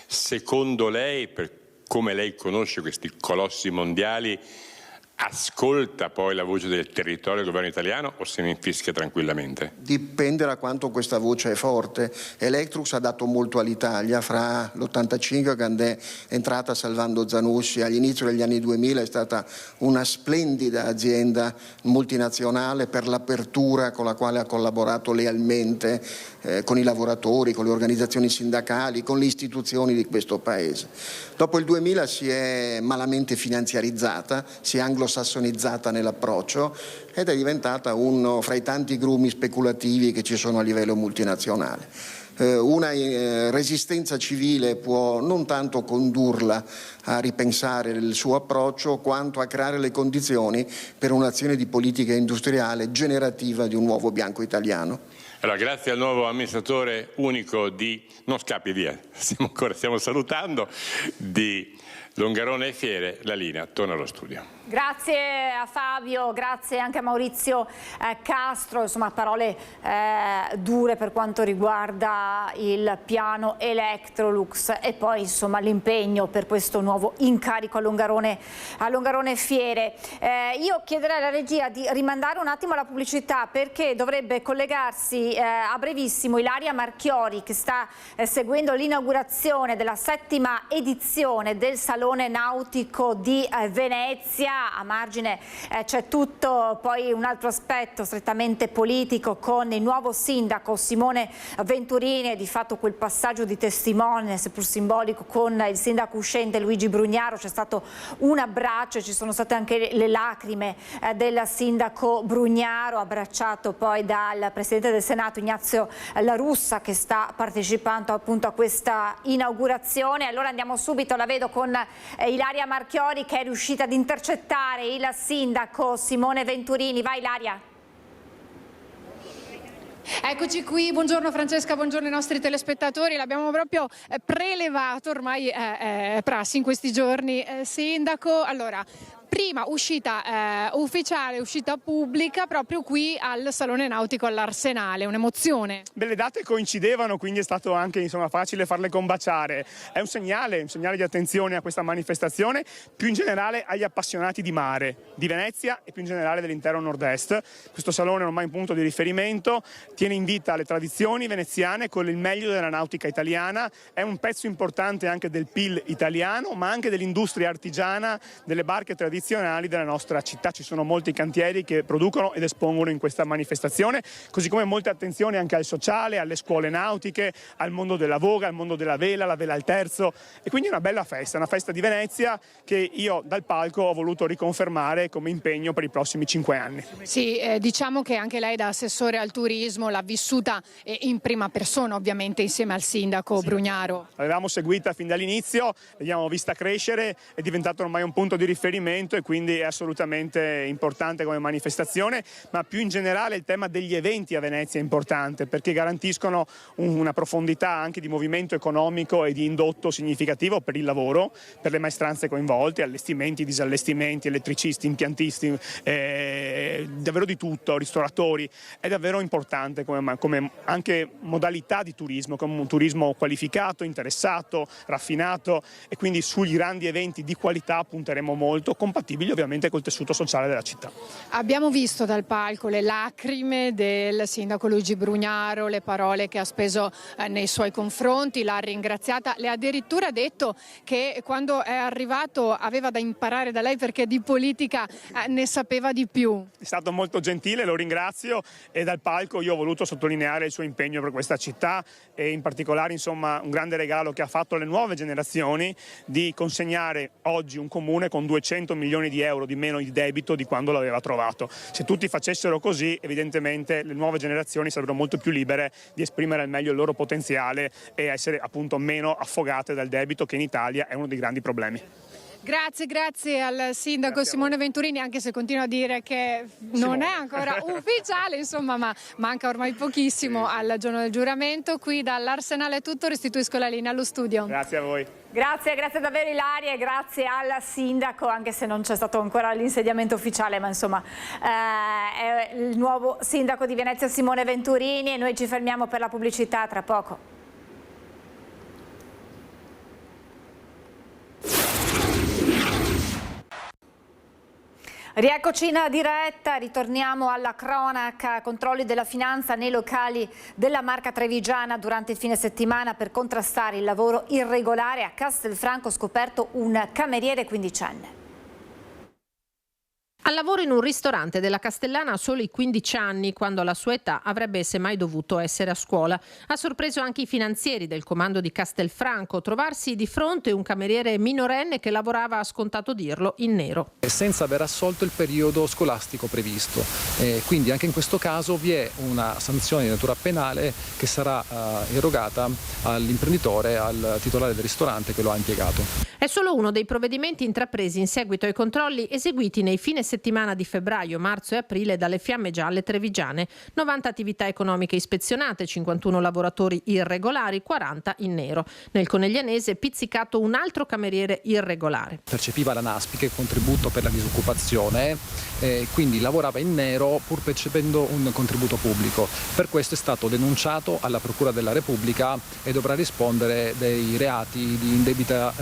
Secondo lei, per come lei conosce questi colossi mondiali, ascolta poi la voce del territorio del governo italiano o se ne infischia tranquillamente? Dipende da quanto questa voce è forte. Electrolux ha dato molto all'Italia, fra l'85 quando è entrata salvando Zanussi, all'inizio degli anni 2000 è stata una splendida azienda multinazionale per l'apertura con la quale ha collaborato lealmente con i lavoratori, con le organizzazioni sindacali, con le istituzioni di questo paese. Dopo il 2000 si è malamente finanziarizzata, si è anglosassonizzata nell'approccio ed è diventata uno fra i tanti grumi speculativi che ci sono a livello multinazionale. Una resistenza civile può non tanto condurla a ripensare il suo approccio quanto a creare le condizioni per un'azione di politica industriale generativa di un nuovo bianco italiano. Allora, grazie al nuovo amministratore unico di, non scappi via, stiamo salutando, di Longarone e Fiere, la linea torna allo studio. Grazie a Fabio, grazie anche a Maurizio Castro, insomma parole dure per quanto riguarda il piano Electrolux e poi insomma l'impegno per questo nuovo incarico a Longarone Fiere. Io chiederei alla regia di rimandare un attimo la pubblicità perché dovrebbe collegarsi a brevissimo Ilaria Marchiori che sta seguendo l'inaugurazione della 7ª edizione del Salone Nautico di Venezia. A margine c'è tutto poi un altro aspetto strettamente politico con il nuovo sindaco Simone Venturini e di fatto quel passaggio di testimone seppur simbolico con il sindaco uscente Luigi Brugnaro. C'è stato un abbraccio e ci sono state anche le lacrime del sindaco Brugnaro, abbracciato poi dal presidente del Senato Ignazio La Russa che sta partecipando appunto a questa inaugurazione. Allora andiamo subito, la vedo con Ilaria Marchiori che è riuscita ad intercettare il sindaco Simone Venturini. Vai Ilaria. Eccoci qui, buongiorno Francesca, buongiorno ai nostri telespettatori, l'abbiamo proprio prelevato, ormai è prassi in questi giorni. Sindaco, allora, prima uscita ufficiale, uscita pubblica proprio qui al Salone Nautico all'Arsenale, un'emozione. Le date coincidevano, quindi è stato anche facile farle combaciare. È un segnale di attenzione a questa manifestazione, più in generale agli appassionati di mare, di Venezia e più in generale dell'intero nord-est. Questo salone è ormai un punto di riferimento, tiene in vita le tradizioni veneziane con il meglio della nautica italiana, è un pezzo importante anche del PIL italiano, ma anche dell'industria artigiana, delle barche tradizionali della nostra città. Ci sono molti cantieri che producono ed espongono in questa manifestazione, così come molta attenzione anche al sociale, alle scuole nautiche, al mondo della voga, al mondo della vela, la vela al terzo, e quindi una bella festa, una festa di Venezia che io dal palco ho voluto riconfermare come impegno per i prossimi 5 anni. Sì, diciamo che anche lei da assessore al turismo l'ha vissuta in prima persona ovviamente insieme al sindaco Brugnaro. L'avevamo seguita fin dall'inizio, l'abbiamo vista crescere, è diventato ormai un punto di riferimento e quindi è assolutamente importante come manifestazione, ma più in generale il tema degli eventi a Venezia è importante perché garantiscono una profondità anche di movimento economico e di indotto significativo per il lavoro, per le maestranze coinvolte, allestimenti, disallestimenti, elettricisti, impiantisti, davvero di tutto, ristoratori. È davvero importante come anche modalità di turismo, come un turismo qualificato, interessato, raffinato, e quindi sugli grandi eventi di qualità punteremo molto, compatibili ovviamente col tessuto sociale della città. Abbiamo visto dal palco le lacrime del sindaco Luigi Brugnaro, le parole che ha speso nei suoi confronti, l'ha ringraziata, le ha addirittura detto che quando è arrivato aveva da imparare da lei perché di politica ne sapeva di più. È stato molto gentile, lo ringrazio, e dal palco io ho voluto sottolineare il suo impegno per questa città e in particolare un grande regalo che ha fatto alle nuove generazioni di consegnare oggi un comune con 200 milioni di euro di meno di debito di quando l'aveva trovato. Se tutti facessero così, evidentemente le nuove generazioni sarebbero molto più libere di esprimere al meglio il loro potenziale e essere appunto meno affogate dal debito, che in Italia è uno dei grandi problemi. Grazie al sindaco Simone Venturini, anche se continua a dire che non è ancora ufficiale, insomma, ma manca ormai pochissimo al giorno del giuramento. Qui dall'Arsenale è tutto, restituisco la linea allo studio. Grazie a voi. Grazie davvero Ilaria e grazie al sindaco, anche se non c'è stato ancora l'insediamento ufficiale, ma insomma è il nuovo sindaco di Venezia Simone Venturini e noi ci fermiamo per la pubblicità tra poco. Rieccoci in diretta, ritorniamo alla cronaca, controlli della finanza nei locali della Marca Trevigiana durante il fine settimana per contrastare il lavoro irregolare. A Castelfranco scoperto un cameriere quindicenne. Al lavoro in un ristorante della Castellana a soli 15 anni, quando alla sua età avrebbe semmai dovuto essere a scuola. Ha sorpreso anche i finanzieri del comando di Castelfranco trovarsi di fronte un cameriere minorenne che lavorava, a scontato dirlo, in nero. Senza aver assolto il periodo scolastico previsto. Quindi anche in questo caso vi è una sanzione di natura penale che sarà erogata all'imprenditore, al titolare del ristorante che lo ha impiegato. È solo uno dei provvedimenti intrapresi in seguito ai controlli eseguiti nei fine settimana settimana di febbraio, marzo e aprile dalle Fiamme Gialle trevigiane. 90 attività economiche ispezionate, 51 lavoratori irregolari, 40 in nero. Nel Coneglianese pizzicato un altro cameriere irregolare. Percepiva la NASPI, contributo per la disoccupazione, quindi lavorava in nero pur percependo un contributo pubblico. Per questo è stato denunciato alla Procura della Repubblica e dovrà rispondere dei reati di indebita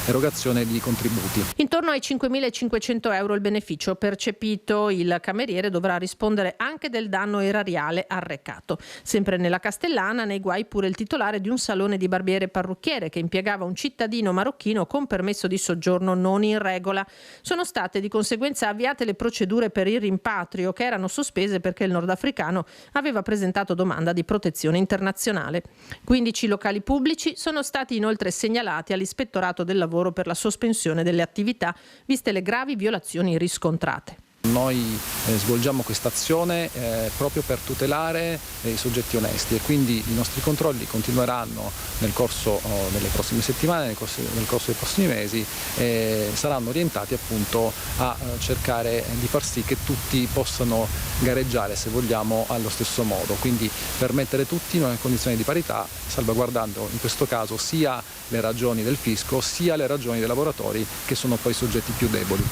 erogazione di contributi. Intorno ai 5.500 euro il beneficio percepito. Il cameriere dovrà rispondere anche del danno erariale arrecato. Sempre nella Castellana, nei guai pure il titolare di un salone di barbiere parrucchiere che impiegava un cittadino marocchino con permesso di soggiorno non in regola. Sono state di conseguenza avviate le procedure per il rimpatrio, che erano sospese perché il nordafricano aveva presentato domanda di protezione internazionale. 15 locali pubblici sono stati inoltre segnalati all'Ispettorato del Lavoro per la sospensione delle attività, viste le gravi violazioni riscontrate. Noi svolgiamo questa azione proprio per tutelare i soggetti onesti e quindi i nostri controlli continueranno nel corso delle prossime settimane, nel corso dei prossimi mesi e saranno orientati appunto a cercare di far sì che tutti possano gareggiare, se vogliamo, allo stesso modo, quindi per mettere tutti in una condizione di parità, salvaguardando in questo caso sia le ragioni del fisco sia le ragioni dei lavoratori che sono poi i soggetti più deboli.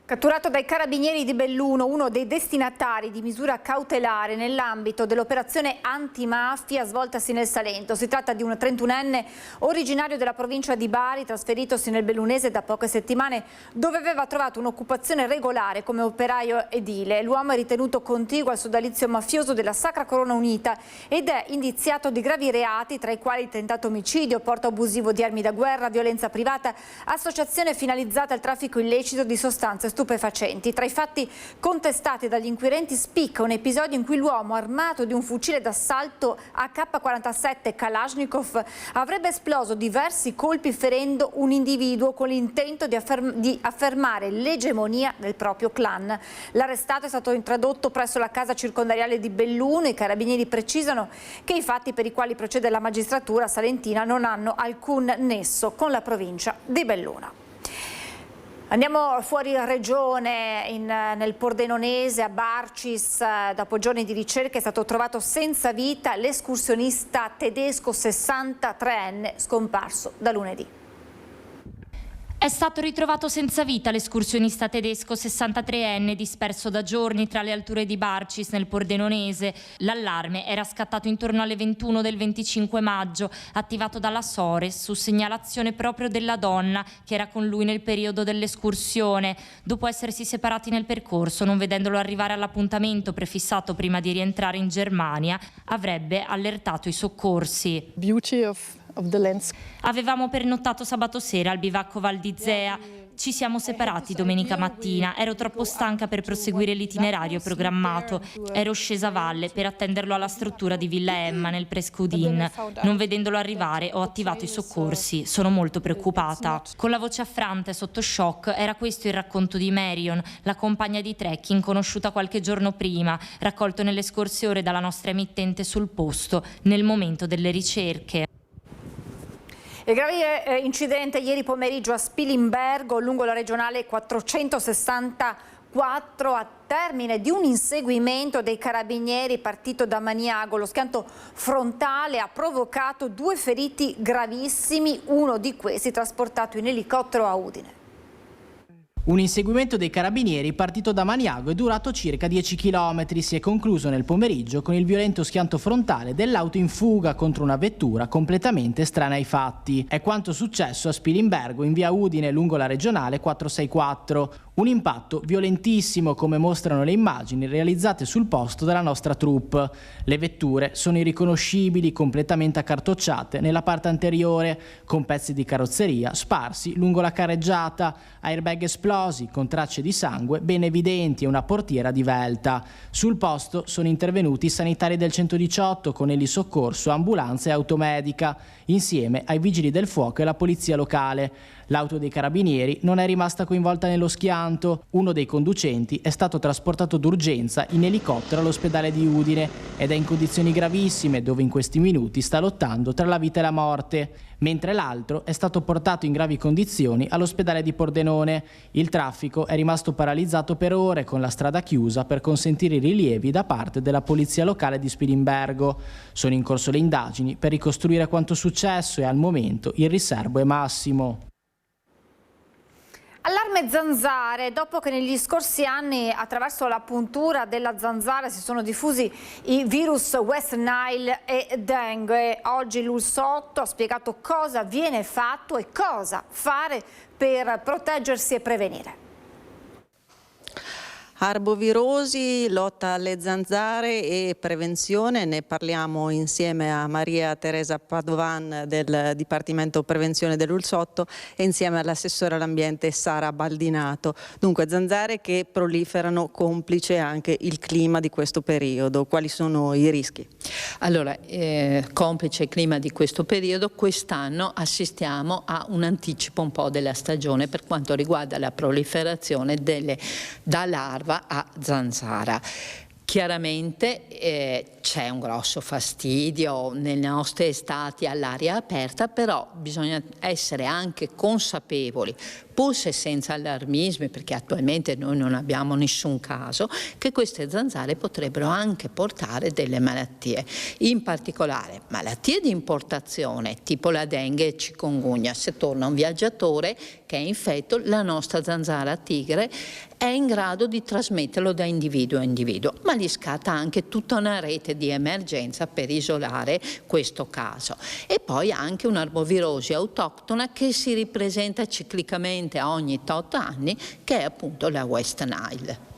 Catturato dai carabinieri di Belluno, uno dei destinatari di misura cautelare nell'ambito dell'operazione antimafia svoltasi nel Salento. Si tratta di un 31enne originario della provincia di Bari, trasferitosi nel Bellunese da poche settimane, dove aveva trovato un'occupazione regolare come operaio edile. L'uomo è ritenuto contiguo al sodalizio mafioso della Sacra Corona Unita ed è indiziato di gravi reati, tra i quali tentato omicidio, porto abusivo di armi da guerra, violenza privata, associazione finalizzata al traffico illecito di sostanze stupefacenti. Tra i fatti contestati dagli inquirenti spicca un episodio in cui l'uomo, armato di un fucile d'assalto AK-47 Kalashnikov, avrebbe esploso diversi colpi ferendo un individuo con l'intento di affermare l'egemonia del proprio clan. L'arrestato è stato introdotto presso la casa circondariale di Belluno. I carabinieri precisano che i fatti per i quali procede la magistratura salentina non hanno alcun nesso con la provincia di Belluno. Andiamo fuori regione, nel Pordenonese, a Barcis. Dopo giorni di ricerca è stato trovato senza vita l'escursionista tedesco 63enne scomparso da lunedì. È stato ritrovato senza vita l'escursionista tedesco 63enne disperso da giorni tra le alture di Barcis nel Pordenonese. L'allarme era scattato intorno alle 21 del 25 maggio, attivato dalla Sores su segnalazione proprio della donna che era con lui nel periodo dell'escursione. Dopo essersi separati nel percorso, non vedendolo arrivare all'appuntamento prefissato prima di rientrare in Germania, avrebbe allertato i soccorsi. Avevamo pernottato sabato sera al bivacco Val di Zea. Ci siamo separati domenica mattina. Ero troppo stanca per proseguire l'itinerario programmato. Ero scesa a valle per attenderlo alla struttura di Villa Emma nel Prescudin. Non vedendolo arrivare ho attivato i soccorsi. Sono molto preoccupata. Con la voce affranta e sotto shock era questo il racconto di Marion, la compagna di trekking conosciuta qualche giorno prima, raccolto nelle scorse ore dalla nostra emittente sul posto nel momento delle ricerche. Il grave incidente ieri pomeriggio a Spilimbergo lungo la regionale 464 a termine di un inseguimento dei carabinieri partito da Maniago. Lo schianto frontale ha provocato 2 feriti gravissimi, uno di questi trasportato in elicottero a Udine. Un inseguimento dei carabinieri partito da Maniago e durato circa 10 km si è concluso nel pomeriggio con il violento schianto frontale dell'auto in fuga contro una vettura completamente estranea ai fatti. È quanto successo a Spilimbergo in via Udine lungo la regionale 464. Un impatto violentissimo, come mostrano le immagini realizzate sul posto dalla nostra troupe. Le vetture sono irriconoscibili, completamente accartocciate nella parte anteriore, con pezzi di carrozzeria sparsi lungo la carreggiata, airbag esplosi con tracce di sangue ben evidenti e una portiera divelta. Sul posto sono intervenuti i sanitari del 118 con elisoccorso, ambulanza e automedica, insieme ai vigili del fuoco e la polizia locale. L'auto dei carabinieri non è rimasta coinvolta nello schianto. Intanto, uno dei conducenti è stato trasportato d'urgenza in elicottero all'ospedale di Udine ed è in condizioni gravissime, dove in questi minuti sta lottando tra la vita e la morte, mentre l'altro è stato portato in gravi condizioni all'ospedale di Pordenone. Il traffico è rimasto paralizzato per ore, con la strada chiusa per consentire i rilievi da parte della polizia locale di Spilimbergo. Sono in corso le indagini per ricostruire quanto successo e al momento il riserbo è massimo. Allarme zanzare, dopo che negli scorsi anni attraverso la puntura della zanzara si sono diffusi i virus West Nile e Dengue. Oggi l'ULSS-8 ha spiegato cosa viene fatto e cosa fare per proteggersi e prevenire. Arbovirosi, lotta alle zanzare e prevenzione, ne parliamo insieme a Maria Teresa Padovan del Dipartimento Prevenzione dell'ULSS-8 e insieme all'assessore all'ambiente Sara Baldinato. Dunque, zanzare che proliferano, complice anche il clima di questo periodo. Quali sono i rischi? Allora, complice il clima di questo periodo, quest'anno assistiamo a un anticipo un po' della stagione per quanto riguarda la proliferazione da larva a zanzara. Chiaramente c'è un grosso fastidio nelle nostre estati all'aria aperta, però bisogna essere anche consapevoli, pur se senza allarmismi, perché attualmente noi non abbiamo nessun caso, che queste zanzare potrebbero anche portare delle malattie, in particolare malattie di importazione tipo la dengue e chikungunya. Se torna un viaggiatore che è infetto, la nostra zanzara tigre è in grado di trasmetterlo da individuo a individuo, ma gli scatta anche tutta una rete di emergenza per isolare questo caso. E poi anche un'arbovirosi autoctona che si ripresenta ciclicamente a ogni tot anni, che è appunto la West Nile.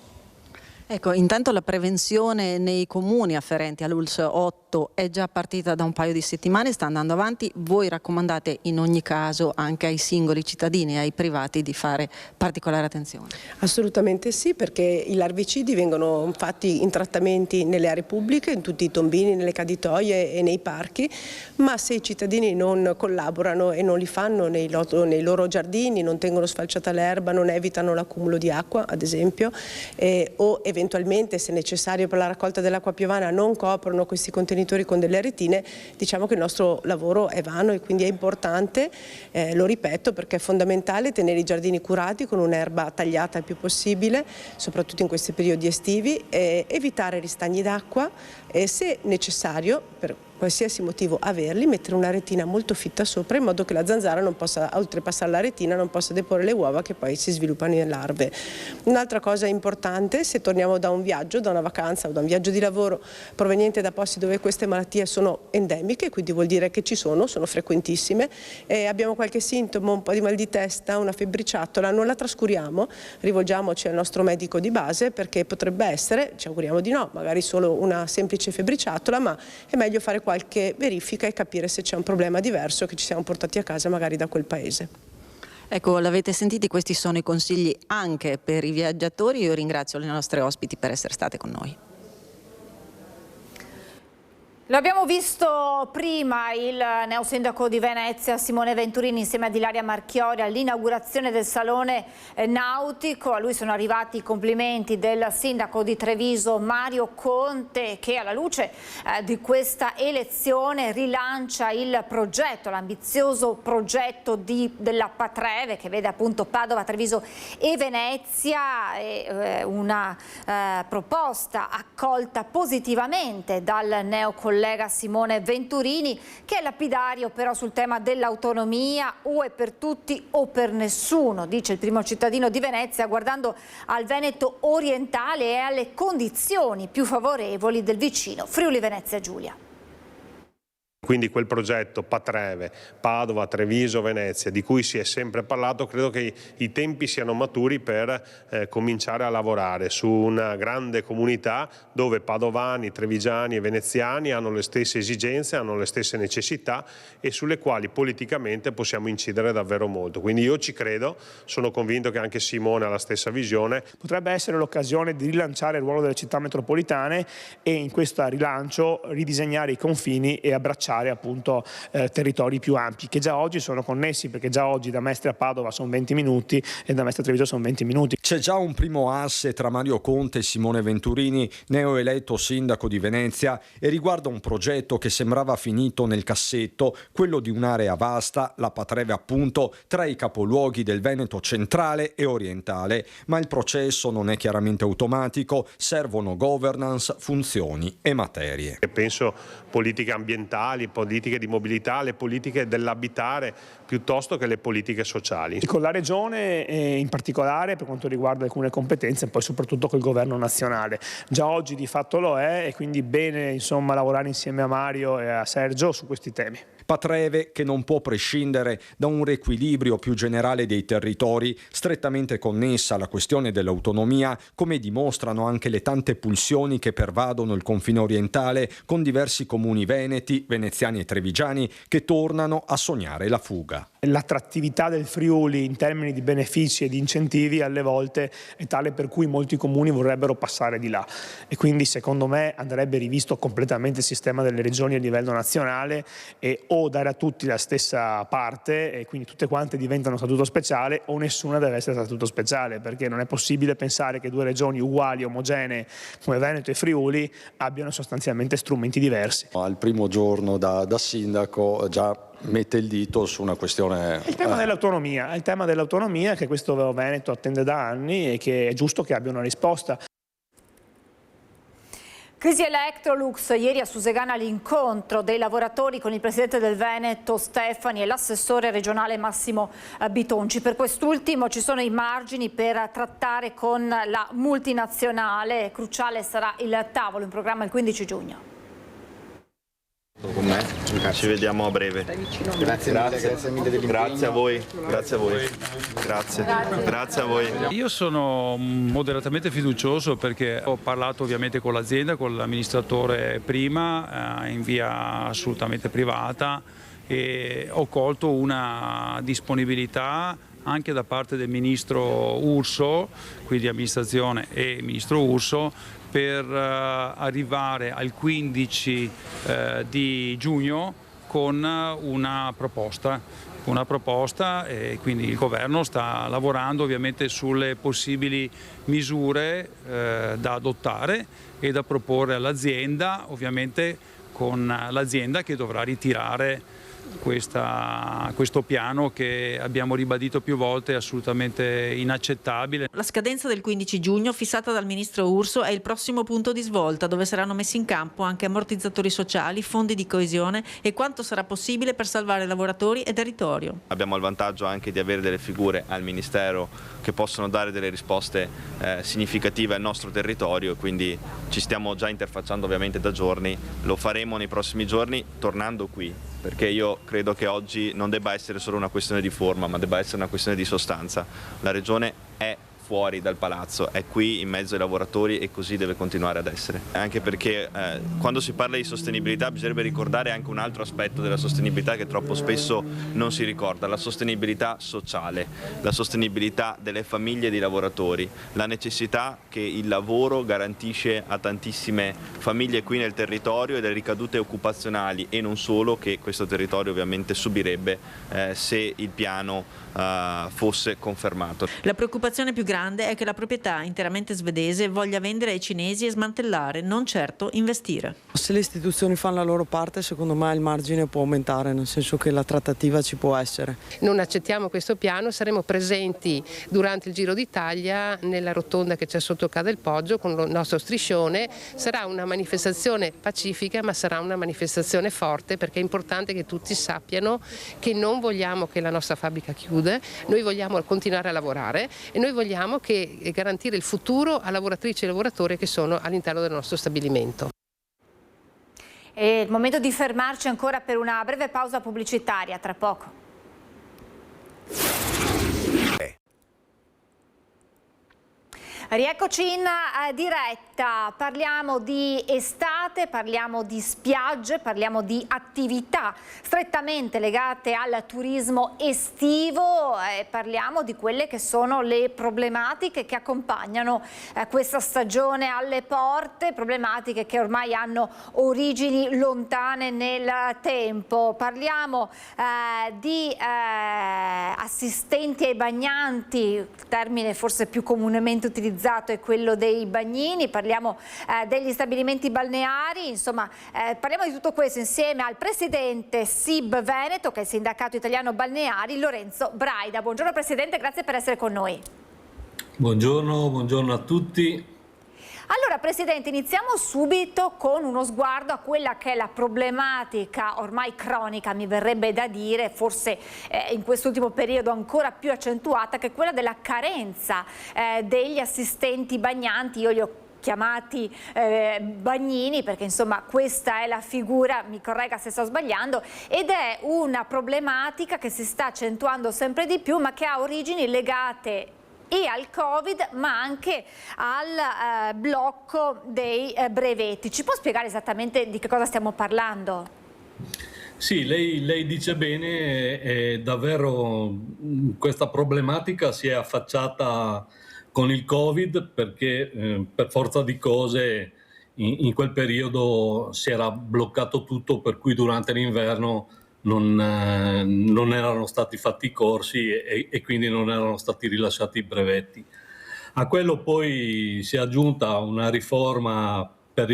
Ecco, intanto la prevenzione nei comuni afferenti all'ULSS-8 è già partita da un paio di settimane, sta andando avanti. Voi raccomandate in ogni caso anche ai singoli cittadini e ai privati di fare particolare attenzione? Assolutamente sì, perché i larvicidi vengono fatti in trattamenti nelle aree pubbliche, in tutti i tombini, nelle caditoie e nei parchi, ma se i cittadini non collaborano e non li fanno nei loro giardini, non tengono sfalciata l'erba, non evitano l'accumulo di acqua, ad esempio, o eventualmente, se necessario per la raccolta dell'acqua piovana, non coprono questi contenitori con delle retine, diciamo che il nostro lavoro è vano e quindi è importante, lo ripeto, perché è fondamentale tenere i giardini curati con un'erba tagliata il più possibile, soprattutto in questi periodi estivi, evitare ristagni d'acqua e, se necessario, per qualsiasi motivo averli, mettere una retina molto fitta sopra in modo che la zanzara non possa oltrepassare la retina, non possa deporre le uova che poi si sviluppano in larve. Un'altra cosa importante, se torniamo da un viaggio, da una vacanza o da un viaggio di lavoro proveniente da posti dove queste malattie sono endemiche, quindi vuol dire che ci sono frequentissime, e abbiamo qualche sintomo, un po' di mal di testa, una febbriciattola, non la trascuriamo, rivolgiamoci al nostro medico di base, perché potrebbe essere, ci auguriamo di no, magari solo una semplice febbriciattola, ma è meglio fare qualche verifica e capire se c'è un problema diverso che ci siamo portati a casa magari da quel paese. Ecco, l'avete sentiti, questi sono i consigli anche per i viaggiatori. Io ringrazio le nostre ospiti per essere state con noi. Lo abbiamo visto prima, il neosindaco di Venezia Simone Venturini insieme ad Ilaria Marchiori all'inaugurazione del Salone Nautico. A lui sono arrivati i complimenti del sindaco di Treviso Mario Conte, che alla luce di questa elezione rilancia il progetto, l'ambizioso progetto della Patreve, che vede appunto Padova, Treviso e Venezia, una proposta accolta positivamente dal neocollega Simone Venturini, che è lapidario però sul tema dell'autonomia. UE per tutti o per nessuno, dice il primo cittadino di Venezia, guardando al Veneto orientale e alle condizioni più favorevoli del vicino Friuli Venezia Giulia. Quindi quel progetto Patreve, Padova, Treviso, Venezia, di cui si è sempre parlato, credo che i tempi siano maturi per cominciare a lavorare su una grande comunità dove padovani, trevigiani e veneziani hanno le stesse esigenze, hanno le stesse necessità e sulle quali politicamente possiamo incidere davvero molto. Quindi io ci credo, sono convinto che anche Simone ha la stessa visione. Potrebbe essere l'occasione di rilanciare il ruolo delle città metropolitane e in questo rilancio ridisegnare i confini e abbracciare attraversare appunto territori più ampi, che già oggi sono connessi, perché già oggi da Mestre a Padova sono 20 minuti e da Mestre a Treviso sono 20 minuti. C'è già un primo asse tra Mario Conte e Simone Venturini, neoeletto sindaco di Venezia, e riguarda un progetto che sembrava finito nel cassetto, quello di un'area vasta, la Patreve appunto, tra i capoluoghi del Veneto centrale e orientale. Ma il processo non è chiaramente automatico, servono governance, funzioni e materie. Penso politiche ambientali, politiche di mobilità, le politiche dell'abitare, piuttosto che le politiche sociali. Con la Regione in particolare per quanto riguarda alcune competenze e poi soprattutto col governo nazionale. Già oggi di fatto lo è e quindi bene insomma lavorare insieme a Mario e a Sergio su questi temi. Patreve che non può prescindere da un riequilibrio più generale dei territori, strettamente connessa alla questione dell'autonomia, come dimostrano anche le tante pulsioni che pervadono il confine orientale, con diversi comuni veneti, veneziani e trevigiani che tornano a sognare la fuga. L'attrattività del Friuli in termini di benefici e di incentivi alle volte è tale per cui molti comuni vorrebbero passare di là e quindi secondo me andrebbe rivisto completamente il sistema delle regioni a livello nazionale e o dare a tutti la stessa parte e quindi tutte quante diventano statuto speciale o nessuna deve essere statuto speciale, perché non è possibile pensare che due regioni uguali, omogenee come Veneto e Friuli abbiano sostanzialmente strumenti diversi. Al primo giorno da sindaco già mette il dito su una questione. Il tema dell'autonomia, è il tema dell'autonomia che questo Veneto attende da anni e che è giusto che abbia una risposta. Crisi Electrolux, ieri a Susegana l'incontro dei lavoratori con il presidente del Veneto Stefani e l'assessore regionale Massimo Bitonci. Per quest'ultimo ci sono i margini per trattare con la multinazionale, cruciale sarà il tavolo in programma il 15 giugno. Con me, ci vediamo a breve. Grazie mille. Grazie a voi. Grazie a voi. Grazie a voi. Io sono moderatamente fiducioso perché ho parlato ovviamente con l'azienda, con l'amministratore prima, in via assolutamente privata e ho colto una disponibilità anche da parte del ministro Urso, quindi amministrazione e ministro Urso, per arrivare al 15 di giugno con una proposta e quindi il governo sta lavorando ovviamente sulle possibili misure da adottare e da proporre all'azienda, ovviamente con l'azienda che dovrà ritirare questo piano che abbiamo ribadito più volte è assolutamente inaccettabile. La scadenza del 15 giugno fissata dal ministro Urso è il prossimo punto di svolta dove saranno messi in campo anche ammortizzatori sociali, fondi di coesione e quanto sarà possibile per salvare lavoratori e territorio. Abbiamo il vantaggio anche di avere delle figure al Ministero che possono dare delle risposte significative al nostro territorio, quindi ci stiamo già interfacciando ovviamente da giorni, lo faremo nei prossimi giorni tornando qui, perché io credo che oggi non debba essere solo una questione di forma, ma debba essere una questione di sostanza. La Regione è fuori dal palazzo, è qui in mezzo ai lavoratori e così deve continuare ad essere. Anche perché quando si parla di sostenibilità bisognerebbe ricordare anche un altro aspetto della sostenibilità che troppo spesso non si ricorda, la sostenibilità sociale, la sostenibilità delle famiglie dei lavoratori, la necessità che il lavoro garantisce a tantissime famiglie qui nel territorio e delle ricadute occupazionali e non solo che questo territorio ovviamente subirebbe se il piano fosse confermato. La preoccupazione più grande è che la proprietà interamente svedese voglia vendere ai cinesi e smantellare, non certo investire. Se le istituzioni fanno la loro parte, secondo me il margine può aumentare, nel senso che la trattativa ci può essere. Non accettiamo questo piano, saremo presenti durante il Giro d'Italia nella rotonda che c'è sotto Ca del Poggio con il nostro striscione. Sarà una manifestazione pacifica, ma sarà una manifestazione forte, perché è importante che tutti sappiano che non vogliamo che la nostra fabbrica chiuda. Noi vogliamo continuare a lavorare e noi vogliamo garantire il futuro a lavoratrici e lavoratori che sono all'interno del nostro stabilimento. È il momento di fermarci ancora per una breve pausa pubblicitaria, tra poco. Rieccoci in diretta, parliamo di estate, parliamo di spiagge, parliamo di attività strettamente legate al turismo estivo e parliamo di quelle che sono le problematiche che accompagnano questa stagione alle porte, problematiche che ormai hanno origini lontane nel tempo. Parliamo di assistenti ai bagnanti, termine forse più comunemente utilizzato è quello dei bagnini, parliamo degli stabilimenti balneari, insomma parliamo di tutto questo insieme al presidente SIB Veneto, che è il sindacato italiano balneari, Lorenzo Braida. Buongiorno Presidente, grazie per essere con noi. Buongiorno a tutti. Allora Presidente, iniziamo subito con uno sguardo a quella che è la problematica ormai cronica, mi verrebbe da dire, forse in quest'ultimo periodo ancora più accentuata, che è quella della carenza degli assistenti bagnanti. Io li ho chiamati bagnini perché insomma questa è la figura, mi corregga se sto sbagliando, ed è una problematica che si sta accentuando sempre di più, ma che ha origini legate e al Covid ma anche al blocco dei brevetti. Ci può spiegare esattamente di che cosa stiamo parlando? Sì, lei dice bene, davvero questa problematica si è affacciata con il Covid perché per forza di cose in quel periodo si era bloccato tutto, per cui durante l'inverno non erano stati fatti i corsi e quindi non erano stati rilasciati i brevetti. A quello poi si è aggiunta una riforma per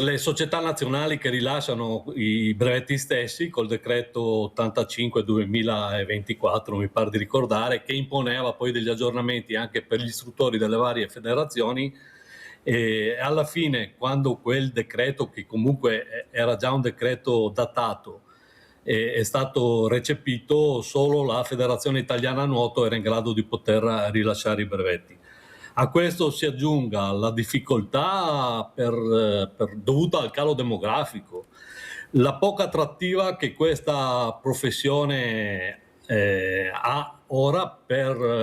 le società nazionali che rilasciano i brevetti stessi col decreto 85/2024, mi pare di ricordare, che imponeva poi degli aggiornamenti anche per gli istruttori delle varie federazioni. E alla fine, quando quel decreto, che comunque era già un decreto datato, è stato recepito, solo la Federazione Italiana Nuoto era in grado di poter rilasciare i brevetti. A questo si aggiunga la difficoltà dovuta al calo demografico, la poca attrattiva che questa professione ha ora,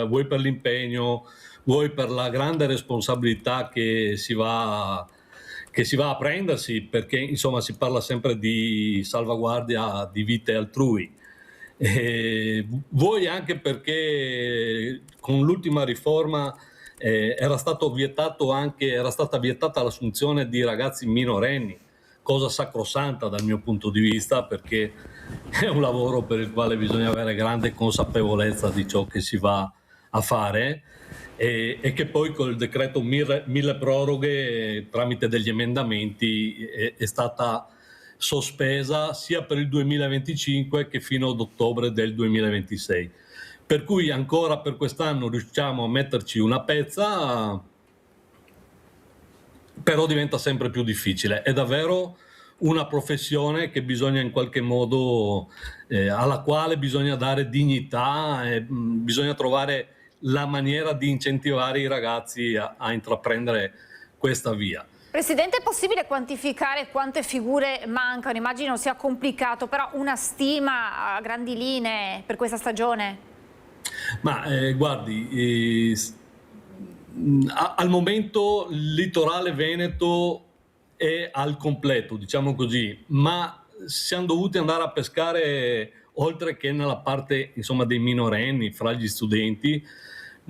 vuoi per l'impegno, vuoi per la grande responsabilità che si va a prendersi, perché insomma si parla sempre di salvaguardia di vite altrui. Vuoi anche perché con l'ultima riforma era stata vietata l'assunzione di ragazzi minorenni, cosa sacrosanta dal mio punto di vista, perché è un lavoro per il quale bisogna avere grande consapevolezza di ciò che si va a fare. E che poi col decreto mille proroghe tramite degli emendamenti è stata sospesa sia per il 2025 che fino ad ottobre del 2026. Per cui ancora per quest'anno riusciamo a metterci una pezza, però diventa sempre più difficile. È davvero una professione che bisogna in qualche modo, alla quale bisogna dare dignità e bisogna trovare la maniera di incentivare i ragazzi a intraprendere questa via. Presidente, è possibile quantificare quante figure mancano? Immagino sia complicato, però una stima a grandi linee per questa stagione? Ma guardi, al momento il litorale veneto è al completo, diciamo così, ma siamo dovuti andare a pescare oltre che nella parte insomma dei minorenni, fra gli studenti,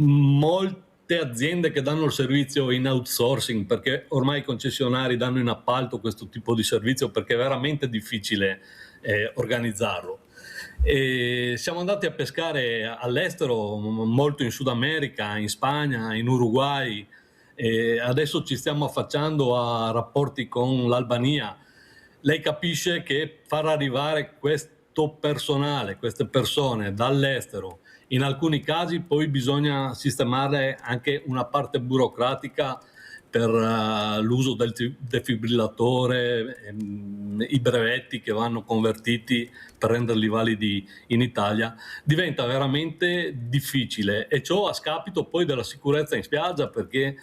molte aziende che danno il servizio in outsourcing, perché ormai i concessionari danno in appalto questo tipo di servizio perché è veramente difficile organizzarlo. E siamo andati a pescare all'estero, molto in Sud America, in Spagna, in Uruguay, e adesso ci stiamo affacciando a rapporti con l'Albania. Lei capisce che far arrivare questo personale, queste persone dall'estero, in alcuni casi poi bisogna sistemare anche una parte burocratica per l'uso del defibrillatore, i brevetti che vanno convertiti per renderli validi in Italia, diventa veramente difficile, e ciò a scapito poi della sicurezza in spiaggia, perché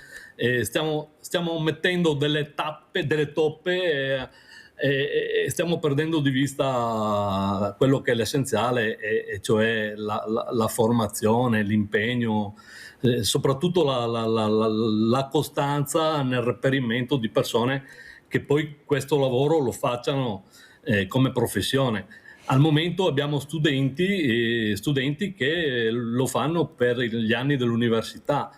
stiamo mettendo delle toppe e stiamo perdendo di vista quello che è l'essenziale, e cioè la formazione, l'impegno soprattutto la costanza nel reperimento di persone che poi questo lavoro lo facciano come professione. Al momento abbiamo studenti che lo fanno per gli anni dell'università,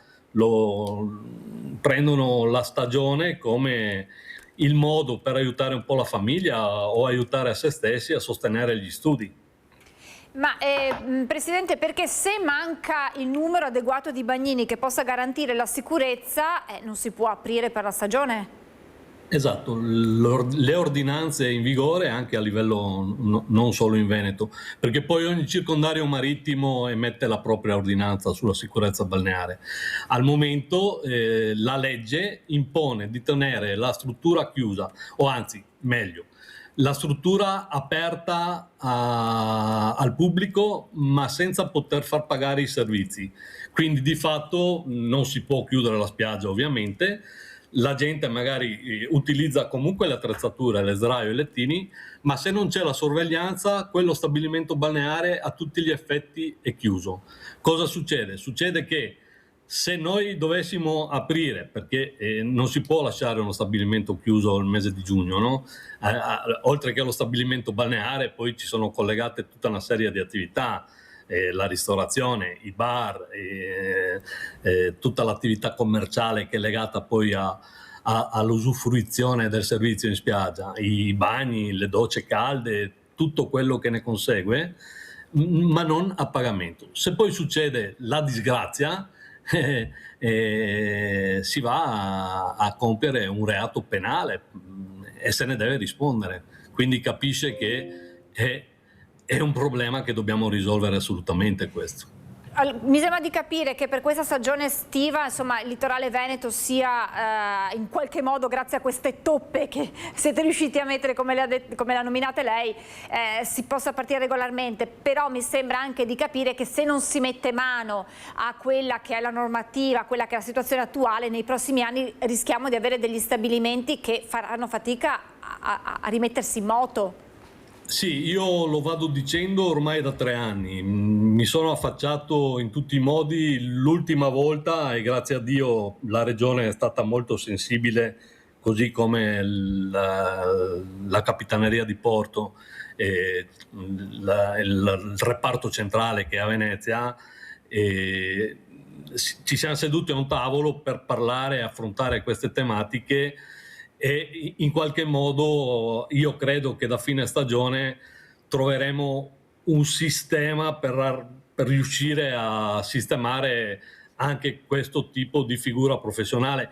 prendono la stagione come il modo per aiutare un po' la famiglia o aiutare a se stessi a sostenere gli studi. Ma Presidente, perché se manca il numero adeguato di bagnini che possa garantire la sicurezza, non si può aprire per la stagione? Esatto, le ordinanze in vigore anche a livello non solo in Veneto, perché poi ogni circondario marittimo emette la propria ordinanza sulla sicurezza balneare. Al momento la legge impone di tenere la struttura chiusa, o anzi, meglio, la struttura aperta al pubblico ma senza poter far pagare i servizi. Quindi di fatto non si può chiudere la spiaggia ovviamente, la gente magari utilizza comunque le attrezzature, le sdraio e i lettini, ma se non c'è la sorveglianza quello stabilimento balneare a tutti gli effetti è chiuso. Cosa succede? Succede che se noi dovessimo aprire, perché non si può lasciare uno stabilimento chiuso il mese di giugno, no? Oltre che allo stabilimento balneare poi ci sono collegate tutta una serie di attività, la ristorazione, i bar, tutta l'attività commerciale che è legata poi all'usufruizione del servizio in spiaggia, i bagni, le docce calde, tutto quello che ne consegue, ma non a pagamento. Se poi succede la disgrazia, si va a compiere un reato penale e se ne deve rispondere. Quindi capisce che è un problema che dobbiamo risolvere assolutamente questo. Mi sembra di capire che per questa stagione estiva, insomma, il litorale veneto sia in qualche modo, grazie a queste toppe che siete riusciti a mettere, come le ha nominate lei, si possa partire regolarmente. Però mi sembra anche di capire che se non si mette mano a quella che è la normativa, a quella che è la situazione attuale, nei prossimi anni rischiamo di avere degli stabilimenti che faranno fatica a rimettersi in moto. Sì, io lo vado dicendo ormai da 3 anni, mi sono affacciato in tutti i modi l'ultima volta e grazie a Dio la Regione è stata molto sensibile, così come la Capitaneria di Porto e il reparto centrale che è a Venezia. Ci siamo seduti a un tavolo per parlare e affrontare queste tematiche e in qualche modo io credo che da fine stagione troveremo un sistema per riuscire a sistemare anche questo tipo di figura professionale,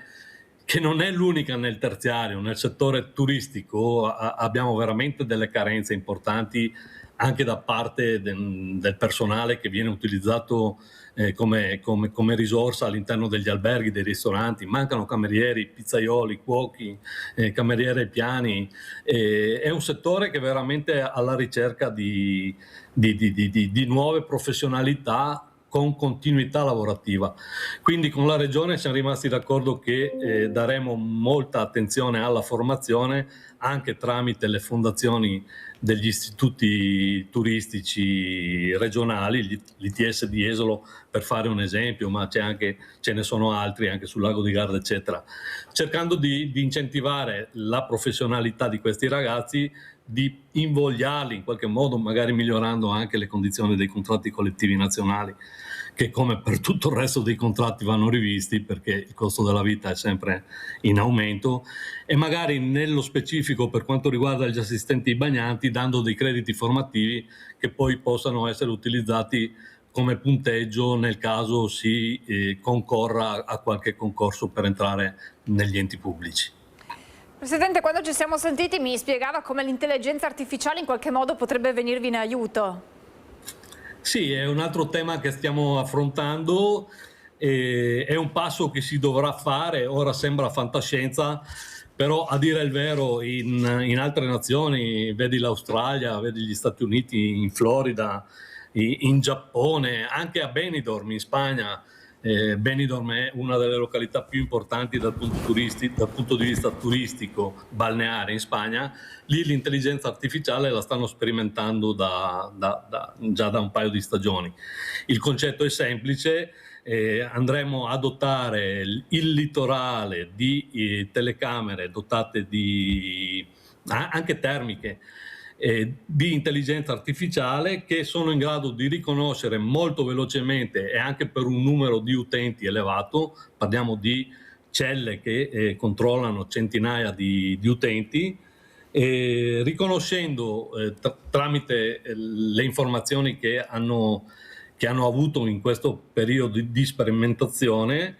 che non è l'unica nel terziario. Nel settore turistico abbiamo veramente delle carenze importanti anche da parte del personale che viene utilizzato come risorsa all'interno degli alberghi, dei ristoranti. Mancano camerieri, pizzaioli, cuochi, cameriere ai piani. È un settore che è veramente alla ricerca di nuove professionalità con continuità lavorativa. Quindi con la Regione siamo rimasti d'accordo che daremo molta attenzione alla formazione anche tramite le fondazioni degli istituti turistici regionali, l'ITS di Jesolo per fare un esempio, ma ce ne sono altri anche sul Lago di Garda eccetera, cercando di incentivare la professionalità di questi ragazzi, di invogliarli in qualche modo, magari migliorando anche le condizioni dei contratti collettivi nazionali, che come per tutto il resto dei contratti vanno rivisti perché il costo della vita è sempre in aumento, e magari nello specifico per quanto riguarda gli assistenti bagnanti dando dei crediti formativi che poi possano essere utilizzati come punteggio nel caso si concorra a qualche concorso per entrare negli enti pubblici. Presidente, quando ci siamo sentiti mi spiegava come l'intelligenza artificiale in qualche modo potrebbe venirvi in aiuto. Sì, è un altro tema che stiamo affrontando, è un passo che si dovrà fare. Ora sembra fantascienza, però a dire il vero in altre nazioni, vedi l'Australia, vedi gli Stati Uniti, in Florida, in Giappone, anche a Benidorm in Spagna. Benidorm è una delle località più importanti dal punto di vista turistico balneare in Spagna. Lì l'intelligenza artificiale la stanno sperimentando già da un paio di stagioni. Il concetto è semplice, andremo a dotare il litorale di telecamere dotate anche termiche, di intelligenza artificiale, che sono in grado di riconoscere molto velocemente e anche per un numero di utenti elevato, parliamo di celle che controllano centinaia di utenti, riconoscendo tramite le informazioni che hanno avuto in questo periodo di sperimentazione.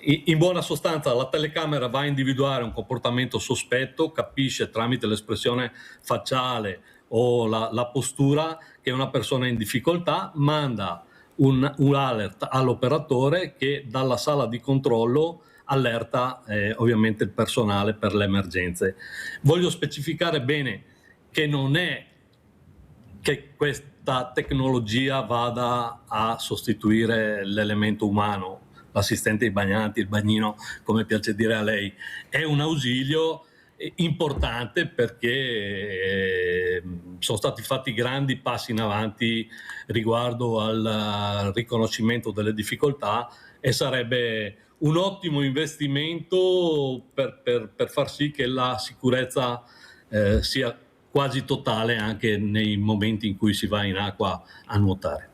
In buona sostanza la telecamera va a individuare un comportamento sospetto, capisce tramite l'espressione facciale o la postura che una persona è in difficoltà, manda un alert all'operatore che dalla sala di controllo allerta ovviamente il personale per le emergenze. Voglio specificare bene che non è che questa tecnologia vada a sostituire l'elemento umano, l'assistente ai bagnanti, il bagnino, come piace dire a lei. È un ausilio importante perché sono stati fatti grandi passi in avanti riguardo al riconoscimento delle difficoltà, e sarebbe un ottimo investimento per far sì che la sicurezza sia quasi totale anche nei momenti in cui si va in acqua a nuotare.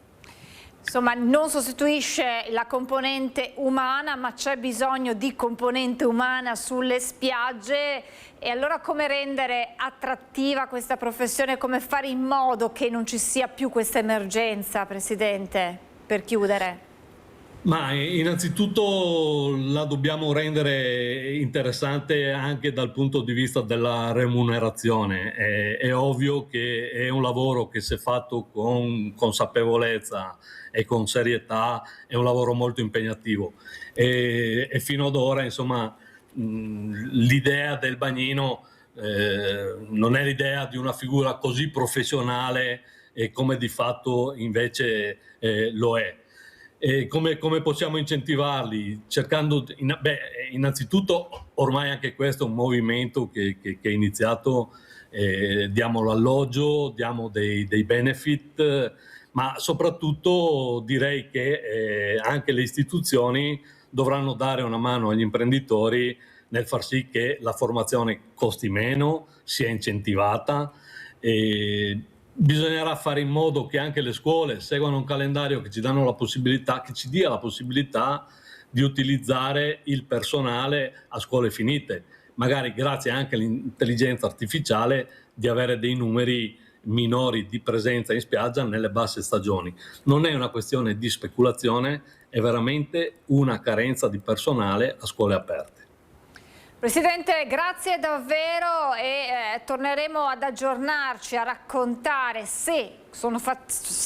Insomma, non sostituisce la componente umana, ma c'è bisogno di componente umana sulle spiagge. E allora come rendere attrattiva questa professione? Come fare in modo che non ci sia più questa emergenza, Presidente, per chiudere? Ma innanzitutto la dobbiamo rendere interessante anche dal punto di vista della remunerazione. È ovvio che è un lavoro che, se fatto con consapevolezza e con serietà, è un lavoro molto impegnativo, e fino ad ora, insomma, l'idea del bagnino non è l'idea di una figura così professionale come di fatto invece lo è. E come possiamo incentivarli? Cercando, innanzitutto, ormai anche questo è un movimento che è iniziato, diamo l'alloggio, diamo dei benefit, ma soprattutto direi che anche le istituzioni dovranno dare una mano agli imprenditori nel far sì che la formazione costi meno, sia incentivata. Bisognerà fare in modo che anche le scuole seguano un calendario che ci dia la possibilità di utilizzare il personale a scuole finite, magari grazie anche all'intelligenza artificiale, di avere dei numeri minori di presenza in spiaggia nelle basse stagioni. Non è una questione di speculazione, è veramente una carenza di personale a scuole aperte. Presidente, grazie davvero, e torneremo ad aggiornarci, a raccontare se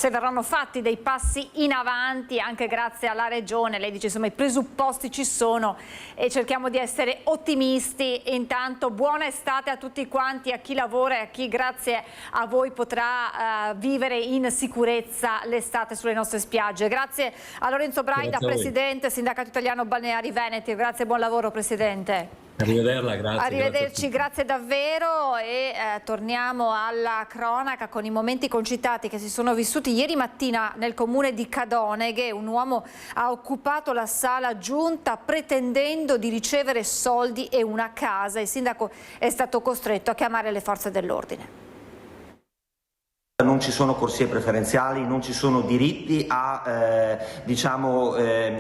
verranno fatti dei passi in avanti anche grazie alla Regione. Lei dice, insomma, i presupposti ci sono e cerchiamo di essere ottimisti. Intanto buona estate a tutti quanti, a chi lavora e a chi grazie a voi potrà vivere in sicurezza l'estate sulle nostre spiagge. Grazie a Lorenzo Braida, Presidente, Sindacato Italiano Balneari Veneti. Grazie e buon lavoro, Presidente. Arrivederla, grazie. Arrivederci, grazie davvero, e torniamo alla cronaca con i momenti concitati che si sono vissuti ieri mattina nel comune di Cadoneghe. Un uomo ha occupato la sala giunta pretendendo di ricevere soldi e una casa. Il sindaco è stato costretto a chiamare le forze dell'ordine. Non ci sono corsie preferenziali, non ci sono diritti a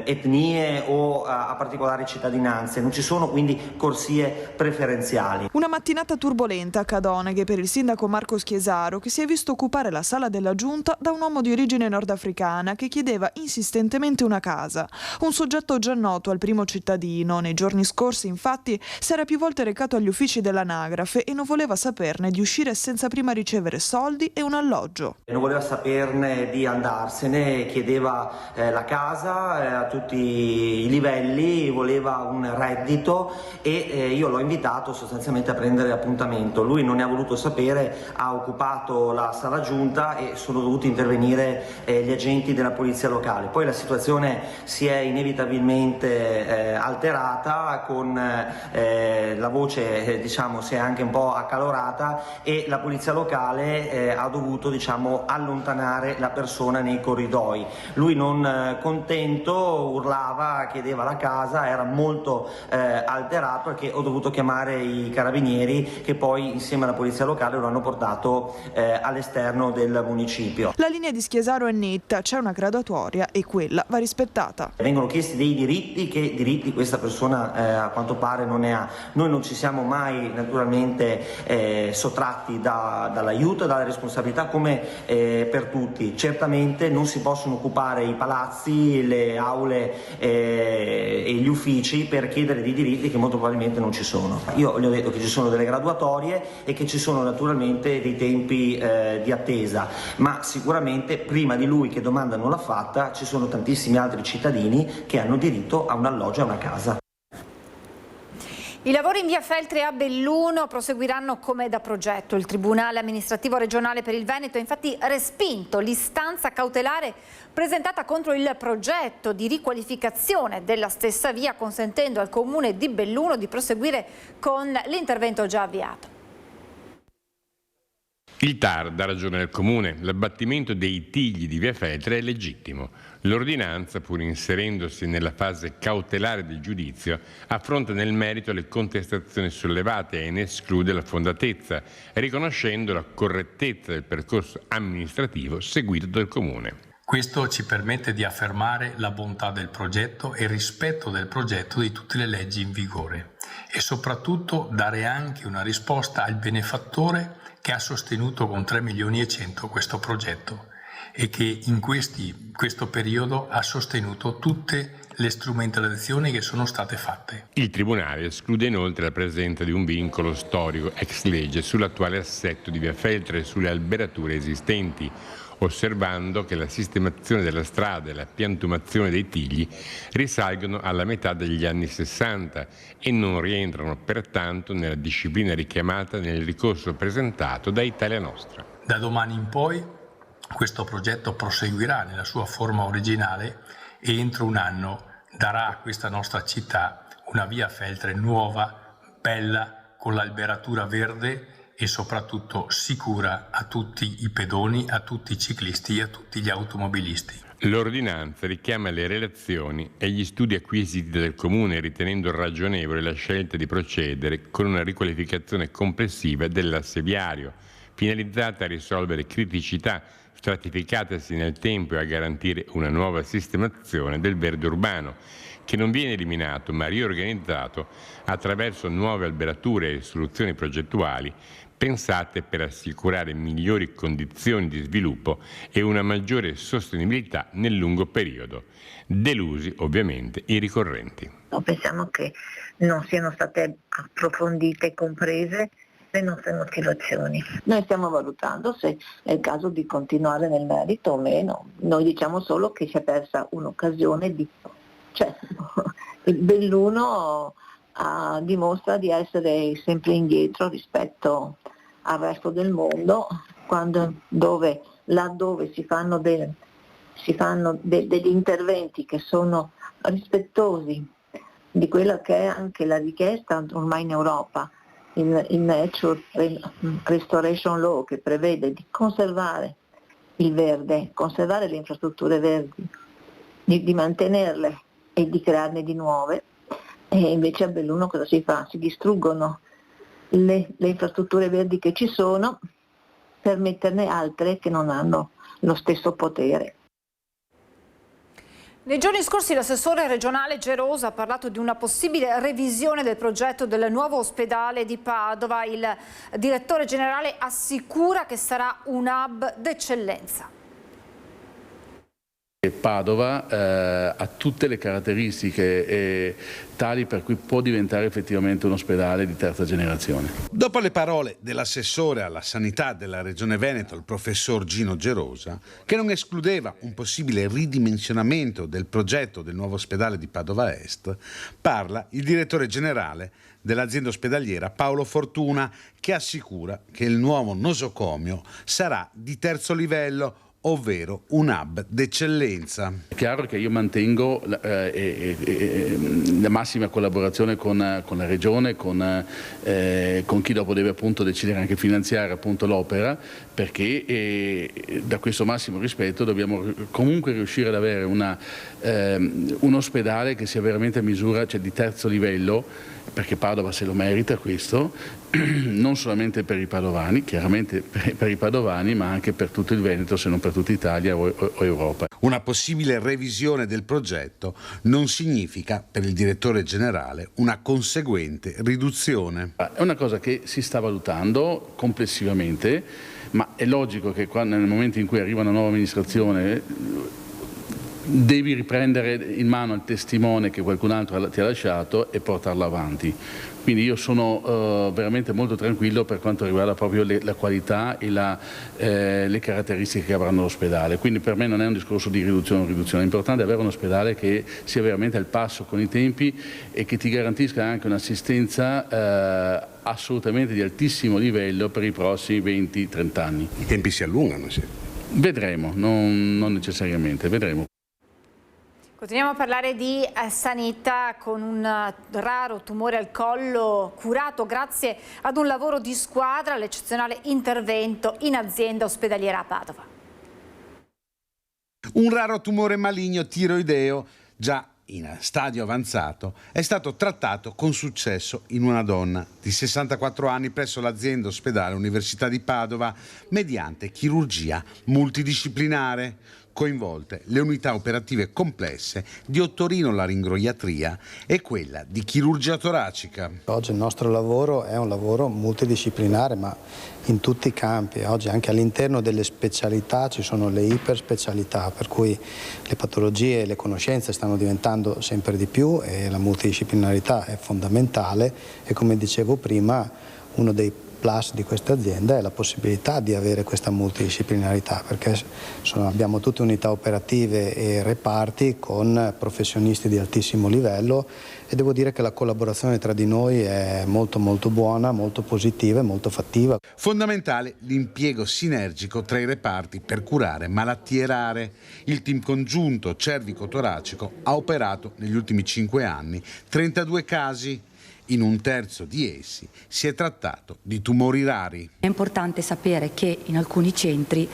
etnie o a particolari cittadinanze, non ci sono quindi corsie preferenziali. Una mattinata turbolenta a Cadoneghe per il sindaco Marco Schiesaro, che si è visto occupare la sala della giunta da un uomo di origine nordafricana che chiedeva insistentemente una casa. Un soggetto già noto al primo cittadino. Nei giorni scorsi, infatti, si era più volte recato agli uffici dell'anagrafe e non voleva saperne di uscire senza prima ricevere soldi e un alloggio. Non voleva saperne di andarsene, chiedeva la casa a tutti i livelli, voleva un reddito e io l'ho invitato sostanzialmente a prendere appuntamento. Lui non ne ha voluto sapere, ha occupato la sala giunta e sono dovuti intervenire gli agenti della polizia locale. Poi la situazione si è inevitabilmente alterata, con la voce si è anche un po' accalorata e la polizia locale ha dovuto dovuto allontanare la persona nei corridoi. Lui, non contento, urlava, chiedeva la casa, era molto alterato, perché ho dovuto chiamare i carabinieri, che poi insieme alla polizia locale lo hanno portato all'esterno del municipio. La linea di Chiesaro è netta, c'è una graduatoria e quella va rispettata. Vengono chiesti dei diritti, che diritti questa persona a quanto pare non ne ha. Noi non ci siamo mai naturalmente sottratti dall'aiuto e dalla responsabilità, come per tutti. Certamente non si possono occupare i palazzi, le aule e gli uffici per chiedere dei diritti che molto probabilmente non ci sono. Io gli ho detto che ci sono delle graduatorie e che ci sono naturalmente dei tempi di attesa, ma sicuramente prima di lui, che domanda non l'ha fatta, ci sono tantissimi altri cittadini che hanno diritto a un alloggio e a una casa. I lavori in via Feltri a Belluno proseguiranno come da progetto. Il Tribunale amministrativo regionale per il Veneto ha infatti respinto l'istanza cautelare presentata contro il progetto di riqualificazione della stessa via, consentendo al comune di Belluno di proseguire con l'intervento già avviato. Il TAR dà ragione al Comune, l'abbattimento dei tigli di via Feltre è legittimo. L'ordinanza, pur inserendosi nella fase cautelare del giudizio, affronta nel merito le contestazioni sollevate e ne esclude la fondatezza, riconoscendo la correttezza del percorso amministrativo seguito dal Comune. Questo ci permette di affermare la bontà del progetto e il rispetto del progetto di tutte le leggi in vigore e soprattutto dare anche una risposta al benefattore che ha sostenuto con 3 milioni e 100 questo progetto e che in questo periodo ha sostenuto tutte le strumentalizzazioni che sono state fatte. Il Tribunale esclude inoltre la presenza di un vincolo storico ex legge sull'attuale assetto di via Feltre e sulle alberature esistenti, osservando che la sistemazione della strada e la piantumazione dei tigli risalgono alla metà degli anni 60 e non rientrano pertanto nella disciplina richiamata nel ricorso presentato da Italia Nostra. Da domani in poi questo progetto proseguirà nella sua forma originale e entro un anno darà a questa nostra città una via Feltre nuova, bella, con l'alberatura verde e soprattutto sicura a tutti i pedoni, a tutti i ciclisti e a tutti gli automobilisti. L'ordinanza richiama le relazioni e gli studi acquisiti dal Comune, ritenendo ragionevole la scelta di procedere con una riqualificazione complessiva dell'asse viario, finalizzata a risolvere criticità stratificatesi nel tempo e a garantire una nuova sistemazione del verde urbano, che non viene eliminato ma riorganizzato attraverso nuove alberature e soluzioni progettuali pensate per assicurare migliori condizioni di sviluppo e una maggiore sostenibilità nel lungo periodo. Delusi ovviamente i ricorrenti. Pensiamo che non siano state approfondite e comprese le nostre motivazioni. Noi stiamo valutando se è il caso di continuare nel merito o meno. Noi diciamo solo che si è persa un'occasione il Belluno dimostra di essere sempre indietro rispetto al resto del mondo, laddove si fanno degli interventi che sono rispettosi di quella che è anche la richiesta ormai in Europa, il Nature Restoration Law, che prevede di conservare il verde, conservare le infrastrutture verdi, di mantenerle e di crearne di nuove. E invece a Belluno cosa si fa? Si distruggono le infrastrutture verdi che ci sono per metterne altre che non hanno lo stesso potere. Nei giorni scorsi l'assessore regionale Gerosa ha parlato di una possibile revisione del progetto del nuovo ospedale di Padova. Il direttore generale assicura che sarà un hub d'eccellenza. Padova ha tutte le caratteristiche tali per cui può diventare effettivamente un ospedale di terza generazione. Dopo le parole dell'assessore alla sanità della Regione Veneto, il professor Gino Gerosa, che non escludeva un possibile ridimensionamento del progetto del nuovo ospedale di Padova Est, parla il direttore generale dell'azienda ospedaliera Paolo Fortuna, che assicura che il nuovo nosocomio sarà di terzo livello, ovvero un hub d'eccellenza. È chiaro che io mantengo la massima collaborazione con la Regione, con chi dopo deve appunto decidere anche finanziare appunto l'opera, perché da questo massimo rispetto dobbiamo comunque riuscire ad avere un ospedale che sia veramente a misura, cioè di terzo livello, perché Padova se lo merita questo, non solamente per i padovani, chiaramente per i padovani, ma anche per tutto il Veneto, se non per tutta Italia o Europa. Una possibile revisione del progetto non significa, per il direttore generale, una conseguente riduzione. È una cosa che si sta valutando complessivamente, ma è logico che nel momento in cui arriva una nuova amministrazione devi riprendere in mano il testimone che qualcun altro ti ha lasciato e portarlo avanti. Quindi io sono veramente molto tranquillo per quanto riguarda proprio la qualità e le caratteristiche che avranno l'ospedale. Quindi per me non è un discorso di riduzione o riduzione, è importante avere un ospedale che sia veramente al passo con i tempi e che ti garantisca anche un'assistenza assolutamente di altissimo livello per i prossimi 20-30 anni. I tempi si allungano, sì. Vedremo, non necessariamente, vedremo. Continuiamo a parlare di sanità con un raro tumore al collo curato grazie ad un lavoro di squadra, l'eccezionale intervento in azienda ospedaliera a Padova. Un raro tumore maligno tiroideo, già in stadio avanzato, è stato trattato con successo in una donna di 64 anni presso l'azienda ospedale Università di Padova mediante chirurgia multidisciplinare. Coinvolte le unità operative complesse di otorinolaringoiatria e quella di chirurgia toracica. Oggi il nostro lavoro è un lavoro multidisciplinare, ma in tutti i campi. Oggi anche all'interno delle specialità ci sono le iperspecialità, per cui le patologie e le conoscenze stanno diventando sempre di più e la multidisciplinarità è fondamentale e, come dicevo prima, uno dei plus di questa azienda è la possibilità di avere questa multidisciplinarità, perché abbiamo tutte unità operative e reparti con professionisti di altissimo livello e devo dire che la collaborazione tra di noi è molto buona, molto positiva e molto fattiva. Fondamentale l'impiego sinergico tra i reparti per curare malattie rare. Il team congiunto cervico-toracico ha operato negli ultimi 5 anni 32 casi. In un terzo di essi si è trattato di tumori rari. È importante sapere che in alcuni centri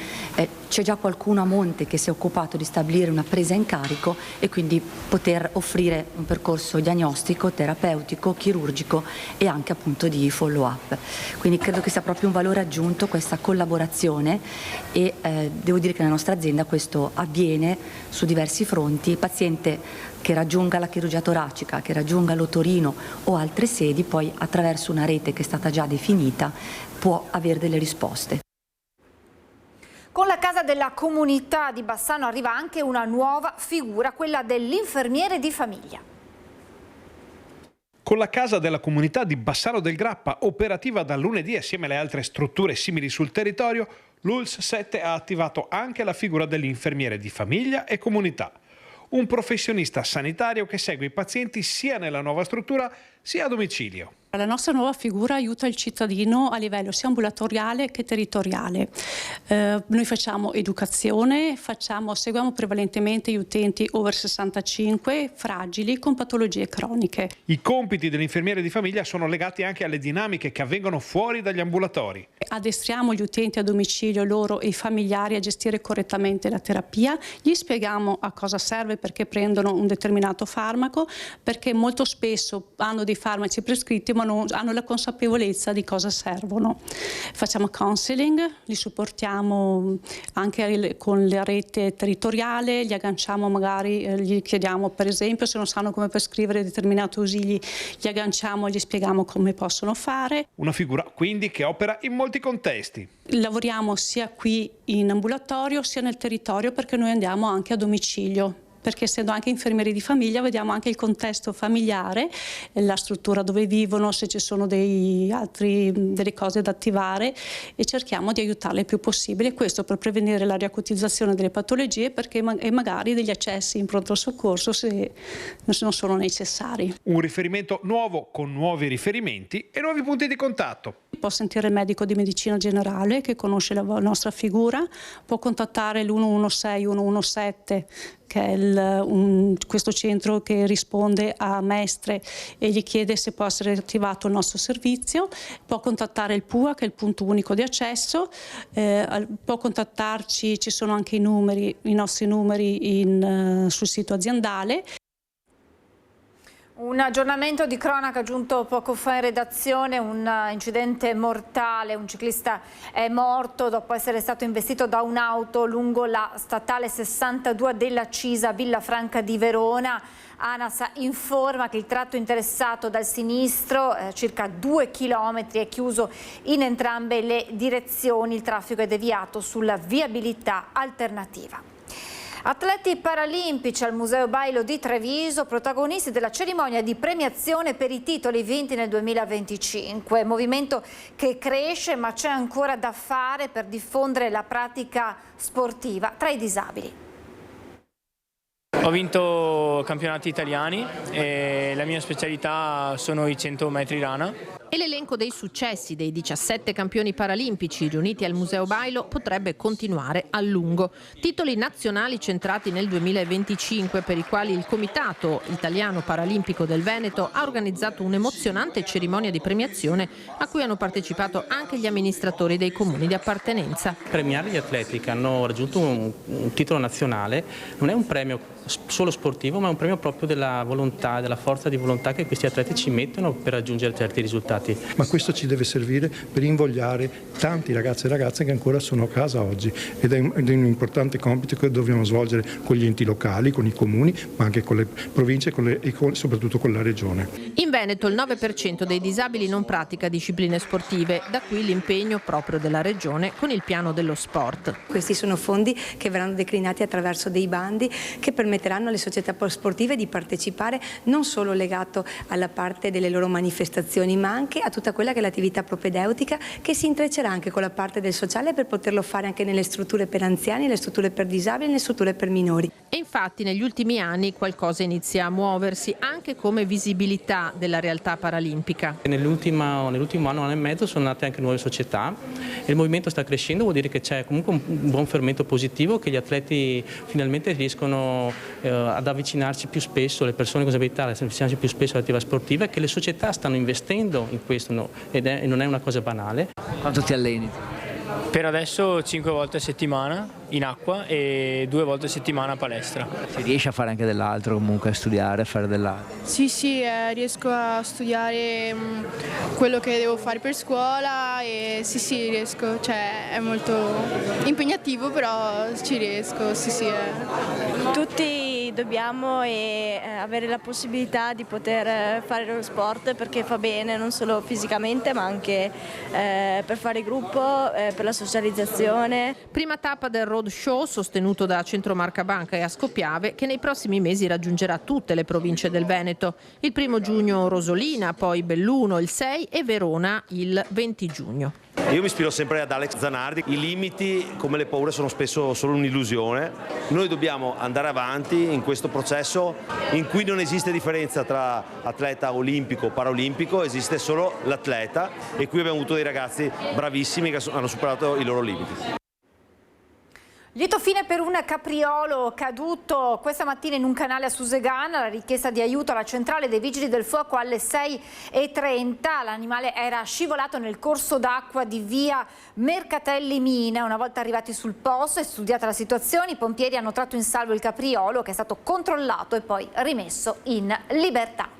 c'è già qualcuno a monte che si è occupato di stabilire una presa in carico e quindi poter offrire un percorso diagnostico, terapeutico, chirurgico e anche appunto di follow up. Quindi credo che sia proprio un valore aggiunto questa collaborazione e devo dire che nella nostra azienda questo avviene su diversi fronti. Il paziente che raggiunga la chirurgia toracica, che raggiunga l'otorino o altre sedi, poi attraverso una rete che è stata già definita può avere delle risposte. Con la Casa della Comunità di Bassano arriva anche una nuova figura, quella dell'infermiere di famiglia. Con la Casa della Comunità di Bassano del Grappa, operativa da lunedì assieme alle altre strutture simili sul territorio, l'ULSS 7 ha attivato anche la figura dell'infermiere di famiglia e comunità. Un professionista sanitario che segue i pazienti sia nella nuova struttura sia a domicilio. La nostra nuova figura aiuta il cittadino a livello sia ambulatoriale che territoriale. Noi facciamo educazione, seguiamo prevalentemente gli utenti over 65, fragili, con patologie croniche. I compiti dell'infermiere di famiglia sono legati anche alle dinamiche che avvengono fuori dagli ambulatori. Addestriamo gli utenti a domicilio, loro e i familiari, a gestire correttamente la terapia, gli spieghiamo a cosa serve, perché prendono un determinato farmaco, perché molto spesso hanno dei farmaci prescritti ma non hanno la consapevolezza di cosa servono. Facciamo counseling, li supportiamo anche con la rete territoriale, li agganciamo magari, gli chiediamo per esempio se non sanno come prescrivere determinati ausili, li agganciamo, gli spieghiamo come possono fare. Una figura quindi che opera in molti contesti. Lavoriamo sia qui in ambulatorio sia nel territorio, perché noi andiamo anche a domicilio perché essendo anche infermieri di famiglia vediamo anche il contesto familiare, la struttura dove vivono, se ci sono delle cose da attivare, e cerchiamo di aiutarle il più possibile, questo per prevenire la riacutizzazione delle patologie e magari degli accessi in pronto soccorso se non sono necessari. Un riferimento nuovo con nuovi riferimenti e nuovi punti di contatto. Può sentire il medico di medicina generale che conosce la nostra figura, può contattare l'116 117 che è questo centro che risponde a Mestre e gli chiede se può essere attivato il nostro servizio, può contattare il PUA che è il punto unico di accesso, può contattarci, ci sono anche i nostri numeri sul sito aziendale. Un aggiornamento di cronaca giunto poco fa in redazione, un incidente mortale, un ciclista è morto dopo essere stato investito da un'auto lungo la statale 62 della Cisa, Villafranca di Verona. ANAS informa che il tratto interessato dal sinistro, circa 2 chilometri, è chiuso in entrambe le direzioni, il traffico è deviato sulla viabilità alternativa. Atleti paralimpici al Museo Bailo di Treviso, protagonisti della cerimonia di premiazione per i titoli vinti nel 2025. Movimento che cresce, ma c'è ancora da fare per diffondere la pratica sportiva tra i disabili. Ho vinto campionati italiani e la mia specialità sono i 100 metri rana. E l'elenco dei successi dei 17 campioni paralimpici riuniti al Museo Bailo potrebbe continuare a lungo. Titoli nazionali centrati nel 2025 per i quali il Comitato Italiano Paralimpico del Veneto ha organizzato un'emozionante cerimonia di premiazione a cui hanno partecipato anche gli amministratori dei comuni di appartenenza. Premiare gli atleti che hanno raggiunto un titolo nazionale non è un premio solo sportivo, ma è un premio proprio della volontà, della forza di volontà che questi atleti ci mettono per raggiungere certi risultati. Ma questo ci deve servire per invogliare tanti ragazzi e ragazze che ancora sono a casa oggi ed è un importante compito che dobbiamo svolgere con gli enti locali, con i comuni, ma anche con le province e soprattutto con la regione. In Veneto il 9% dei disabili non pratica discipline sportive, da qui l'impegno proprio della regione con il piano dello sport. Questi sono fondi che verranno declinati attraverso dei bandi che permetteranno alle società sportive di partecipare non solo legato alla parte delle loro manifestazioni, ma anche a tutta quella che è l'attività propedeutica che si intreccerà anche con la parte del sociale per poterlo fare anche nelle strutture per anziani, nelle strutture per disabili, nelle strutture per minori. E infatti negli ultimi anni qualcosa inizia a muoversi anche come visibilità della realtà paralimpica. Nell'ultimo anno e mezzo sono nate anche nuove società e il movimento sta crescendo, vuol dire che c'è comunque un buon fermento positivo, che gli atleti finalmente riescono ad avvicinarsi più spesso, le persone con disabilità ad avvicinarsi più spesso all'attività sportiva e che le società stanno investendo in questo e non è una cosa banale. Quanto ti alleni? Per adesso 5 volte a settimana in acqua e 2 volte a settimana a palestra. Si riesce a fare anche dell'altro comunque, a studiare, a fare dell'altro? Sì, riesco a studiare quello che devo fare per scuola e sì, riesco, cioè è molto impegnativo però ci riesco, sì. Tutti dobbiamo avere la possibilità di poter fare lo sport perché fa bene non solo fisicamente ma anche per fare gruppo, per la socializzazione. Prima tappa del road show sostenuto da Centro Marca Banca e Ascopiave che nei prossimi mesi raggiungerà tutte le province del Veneto. Il 1° giugno Rosolina, poi Belluno il 6 e Verona il 20 giugno. Io mi ispiro sempre ad Alex Zanardi, i limiti come le paure sono spesso solo un'illusione, noi dobbiamo andare avanti in questo processo in cui non esiste differenza tra atleta olimpico o paraolimpico, esiste solo l'atleta e qui abbiamo avuto dei ragazzi bravissimi che hanno superato i loro limiti. Lieto fine per un capriolo caduto questa mattina in un canale a Susegana, la richiesta di aiuto alla centrale dei vigili del fuoco alle 6:30, l'animale era scivolato nel corso d'acqua di via Mercatelli Mina. Una volta arrivati sul posto e studiata la situazione, i pompieri hanno tratto in salvo il capriolo che è stato controllato e poi rimesso in libertà.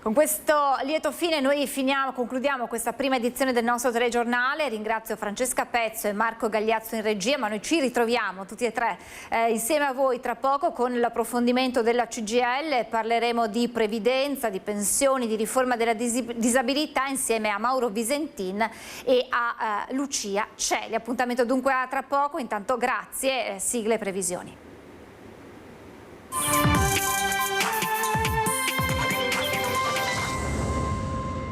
Con questo lieto fine noi concludiamo questa prima edizione del nostro telegiornale. Ringrazio Francesca Pezzo e Marco Gagliazzo in regia, ma noi ci ritroviamo tutti e tre insieme a voi tra poco con l'approfondimento della CGIL. Parleremo di previdenza, di pensioni, di riforma della disabilità insieme a Mauro Visentin e a Lucia Celi. Appuntamento dunque a tra poco, intanto grazie, sigle e previsioni. Italia.